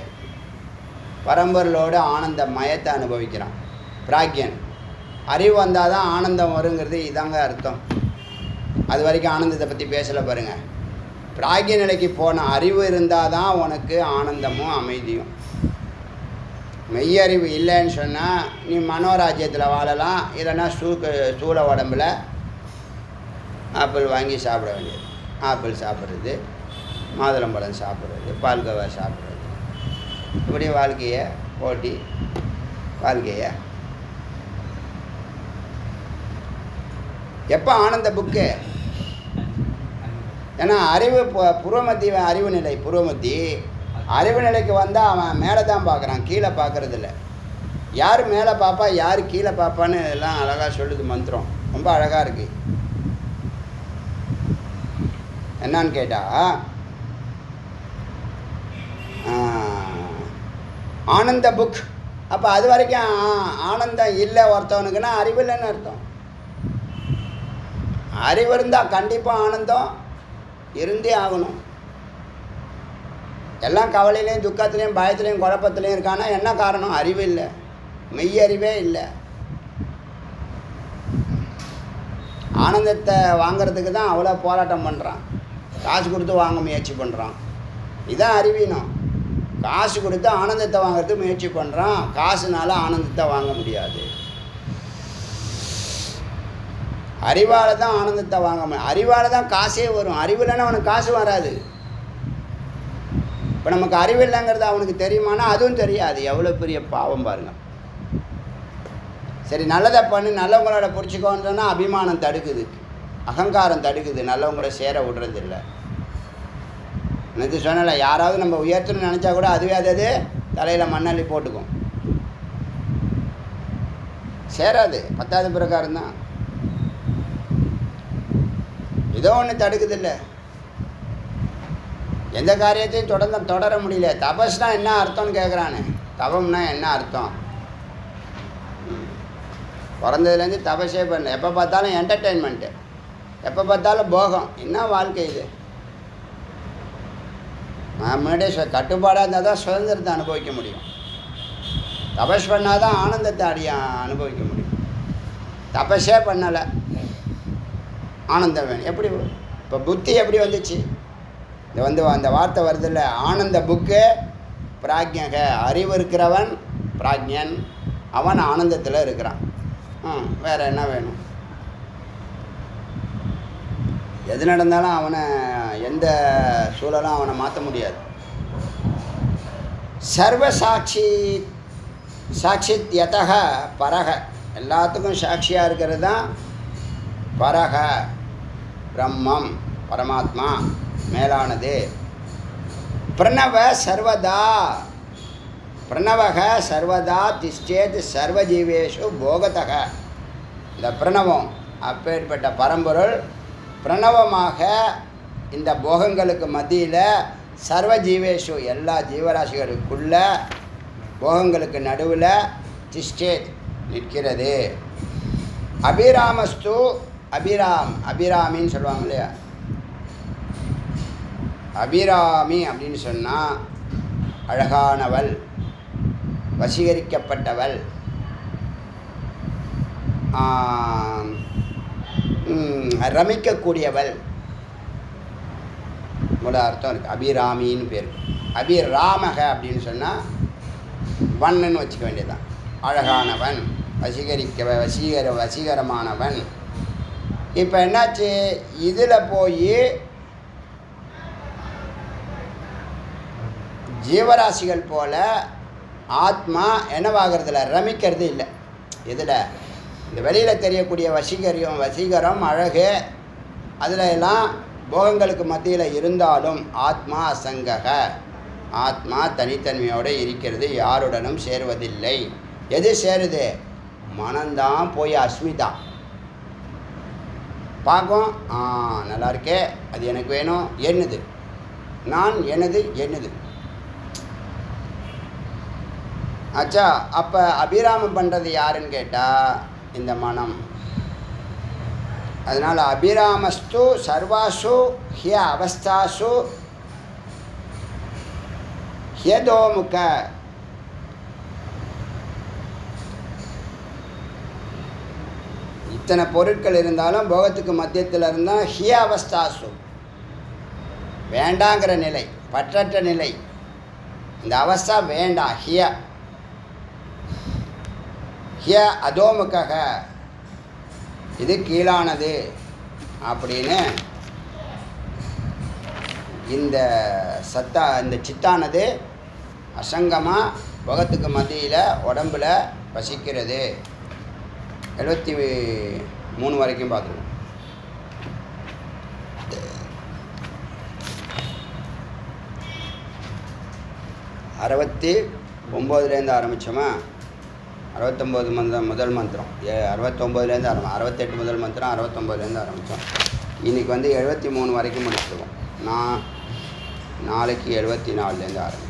பரம்பொருளோடு ஆனந்த மயத்தை அனுபவிக்கிறான். பிராக்யன் அறிவு வந்தால் தான் ஆனந்தம் வருங்கிறது இதாங்க அர்த்தம். அது வரைக்கும் ஆனந்தத்தை பற்றி பேசலை பாருங்கள். பிராக்ய நிலைக்கு போன அறிவு இருந்தால் தான் உனக்கு ஆனந்தமும் அமைதியும். மெய்யறிவு இல்லைன்னு சொன்னால் நீ மனோராஜ்யத்தில் வாழலாம், இல்லைன்னா ஸ்தூல உடம்பில் ஆப்பிள் வாங்கி சாப்பிட வேண்டியது. ஆப்பிள் சாப்பிட்றது, மாதுளம்பழம் சாப்பிட்றது, பால்கோவா சாப்பிட்றது, இப்படி வாழ்க்கையை போட்டி வாழ்க்கையை. எப்போ ஆனந்த புக்கு? ஏன்னா அறிவு புறமத்தி, அறிவு நிலை புறமத்தி. அறிவு நிலைக்கு வந்தால் அவன் மேலே தான் பார்க்குறான், கீழே பார்க்குறதில்ல. யார் மேலே பார்ப்பா, யார் கீழே பார்ப்பான்னு எல்லாம் அழகாக சொல்லுது மந்திரம். ரொம்ப அழகாக இருக்குது. என்னான்னு கேட்டால், ஆனந்த புக். அப்போ அது வரைக்கும் ஆனந்தம் இல்லை ஒருத்தவனுக்குன்னா அறிவு இல்லைன்னு அர்த்தம். அறிவு இருந்தால் கண்டிப்பாக ஆனந்தம் இருந்தே ஆகணும். எல்லாம் கவலையிலையும் துக்கத்துலேயும் பயத்துலேயும் குழப்பத்துலேயும் இருக்கானா என்ன காரணம்? அறிவு இல்லை, மெய்யறிவே இல்லை. ஆனந்தத்தை வாங்கிறதுக்கு தான் அவ்வளோ போராட்டம் பண்ணுறான், காசு கொடுத்து வாங்க முயற்சி பண்ணுறான். இதுதான் அறிவீனம். காசு கொடுத்து ஆனந்தத்தை வாங்கிறதுக்கு முயற்சி பண்ணுறான், காசுனால ஆனந்தத்தை வாங்க முடியாது. அறிவால் தான் ஆனந்தத்தை வாங்க முடியும், அறிவால் தான் காசே வரும். அறிவு இல்லைன்னா அவனுக்கு காசு வராது. இப்போ நமக்கு அறிவு இல்லைங்கிறது அவனுக்கு தெரியுமானா அதுவும் தெரியாது. எவ்வளோ பெரிய பாவம் பாருங்கள். சரி, நல்லதை பண்ணி நல்லவங்களோட பிடிச்சிக்கோன்னு சொன்னால் அபிமானம் தடுக்குது, அகங்காரம் தடுக்குது, நல்லவங்களோட சேர விடுறதில்லை. எனக்கு சொன்னல, யாராவது நம்ம உயர்த்தணும்னு நினச்சா கூட அதுவே அது தலையில் மண்ணள்ளி போட்டுக்கும், சேராது. 10வது பிரகாரம் தான். ஏதோ ஒன்று தடுக்குதில்லை. எந்த காரியத்தையும் தொடர முடியல. தபஸ்னா என்ன அர்த்தம்னு கேட்குறானு. தவம்னா என்ன அர்த்தம்? பிறந்ததுலேருந்து தபஸே பண்ணல. எப்போ பார்த்தாலும் என்டர்டெயின்மெண்ட்டு, எப்போ பார்த்தாலும் போகம். என்ன வாழ்க்கை இது? நான் முன்னாடியே கட்டுப்பாடாக இருந்தால் தான் சுதந்திரத்தை அனுபவிக்க முடியும். தபஸ் பண்ணால் தான் ஆனந்தத்தை அனுபவிக்க முடியும். தபஸே பண்ணலை, ஆனந்தம் வேணும். எப்படி? இப்போ புத்தி எப்படி வந்துச்சு? இந்த அந்த வார்த்தை வருதில்ல, ஆனந்த புக்கு. பிராக்ஞக, அறிவு இருக்கிறவன் பிராக்ஞன், அவன் ஆனந்தத்தில் இருக்கிறான். வேறு என்ன வேணும்? எது நடந்தாலும் அவனை, எந்த சூழலும் அவனை மாற்ற முடியாது. சர்வசாட்சி சாட்சித்யதக பரக, எல்லாத்துக்கும் சாட்சியாக இருக்கிறது தான் பரக, பிரம்மம், பரமாத்மா, மேலானது. பிரணவ சர்வதா, பிரணவக சர்வதா திஷ்டேத் சர்வஜீவேஷு போகதக. இந்த பிரணவம், அப்பேற்பட்ட பரம்பொருள் பிரணவமாக இந்த போகங்களுக்கு மத்தியில் சர்வஜீவேஷு, எல்லா ஜீவராசிகளுக்குள்ள போகங்களுக்கு நடுவில் திஷ்டேத் நிற்கிறது. அபிராமஸ்து, அபிராமின்னு சொல்லுவாங்க இல்லையா, அபிராமி அப்படின்னு சொன்னால் அழகானவள், வசீகரிக்கப்பட்டவள், ரமிக்கக்கூடியவள் இவ்வளோ அர்த்தம் இருக்குது. அபிராமின்னு பேர். அபிராமக அப்படின்னு சொன்னால் வண்ணன்னு வச்சுக்க வேண்டியதுதான். அழகானவன், வசீகரமானவன். இப்போ என்னாச்சு, இதில் போய் ஜீவராசிகள் போல ஆத்மா என்னவாகிறதுல ரமிக்கிறது இல்லை. இதில் இந்த வெளியில் தெரியக்கூடிய வசீகரம் அழகு அதில் எல்லாம் போகங்களுக்கு மத்தியில் இருந்தாலும் ஆத்மா அசங்கக, ஆத்மா தனித்தன்மையோடு இருக்கிறது, யாருடனும் சேருவதில்லை. எது சேருது? மனம்தான் போய் அஸ்மிதா பார்க்கும், நல்லா இருக்கே, அது எனக்கு வேணும், என்னது நான், எனது என்னது. ஆச்சா, அப்போ அபிராமம் பண்ணுறது யாருன்னு கேட்டால் இந்த மனம். அதனால் அபிராமஸ்து சர்வாசு ஹிய அவஸ்தாசு ஹியதோமுக. இத்தனை பொருட்கள் இருந்தாலும் போகத்துக்கு மத்தியத்தில் இருந்தால் ஹிய அவஸ்தாசு வேண்டாங்கிற நிலை, பற்றற்ற நிலை. இந்த அவஸ்தா வேண்டாம். ஹிய ஹிய அதோமுக, இது கீழானது அப்படின்னு இந்த இந்த சித்தானது அசங்கமாக போகத்துக்கு மத்தியில் உடம்பில் வசிக்கிறது. 73 வரைக்கும் பார்த்துருவோம். 69 ஆரம்பித்தோமா? 69 முதல் மந்திரம், 69 68 முதல் மந்திரம், 69 ஆரம்பித்தோம். இன்றைக்கி 73 வரைக்கும் முடிச்சுடுவோம். நாளைக்கு 74 ஆரம்பித்தோம்.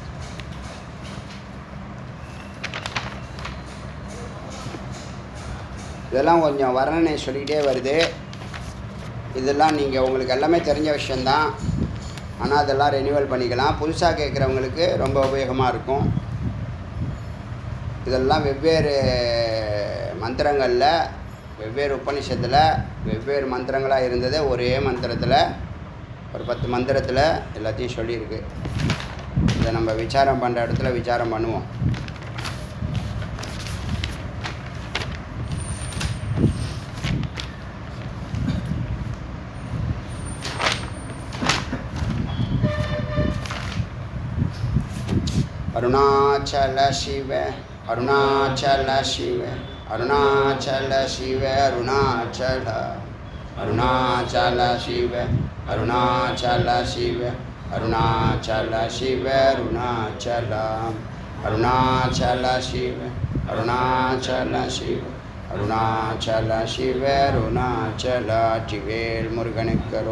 இதெல்லாம் கொஞ்சம் வர்ணனை சொல்லிகிட்டே வருது. இதெல்லாம் நீங்கள் உங்களுக்கு எல்லாமே தெரிஞ்ச விஷயந்தான். ஆனால் அதெல்லாம் ரெனியூவல் பண்ணிக்கலாம். புதுசாக கேட்குறவங்களுக்கு ரொம்ப உபயோகமாக இருக்கும். இதெல்லாம் வெவ்வேறு மந்திரங்களில், வெவ்வேறு உபநிஷத்தில் வெவ்வேறு மந்திரங்களாக இருந்தது ஒரே மந்திரத்தில், ஒரு 10 மந்திரத்தில் எல்லாத்தையும் சொல்லியிருக்கு. இதை நம்ம விசாரம் பண்ணுற இடத்துல விசாரம் பண்ணுவோம். அருணாச்சல சிவ அருணாச்சல சிவ அருணாச்சல சிவ அருணாச்சல அருணாச்சல சிவ அருணாச்சல சிவ அருணாச்சல சிவ அருணாச்சல அருணாச்சல சிவ அருணாச்சல சிவ அருணாச்சல சிவ அருணாச்சல. வெற்றிவேல் முருகனுக்கு.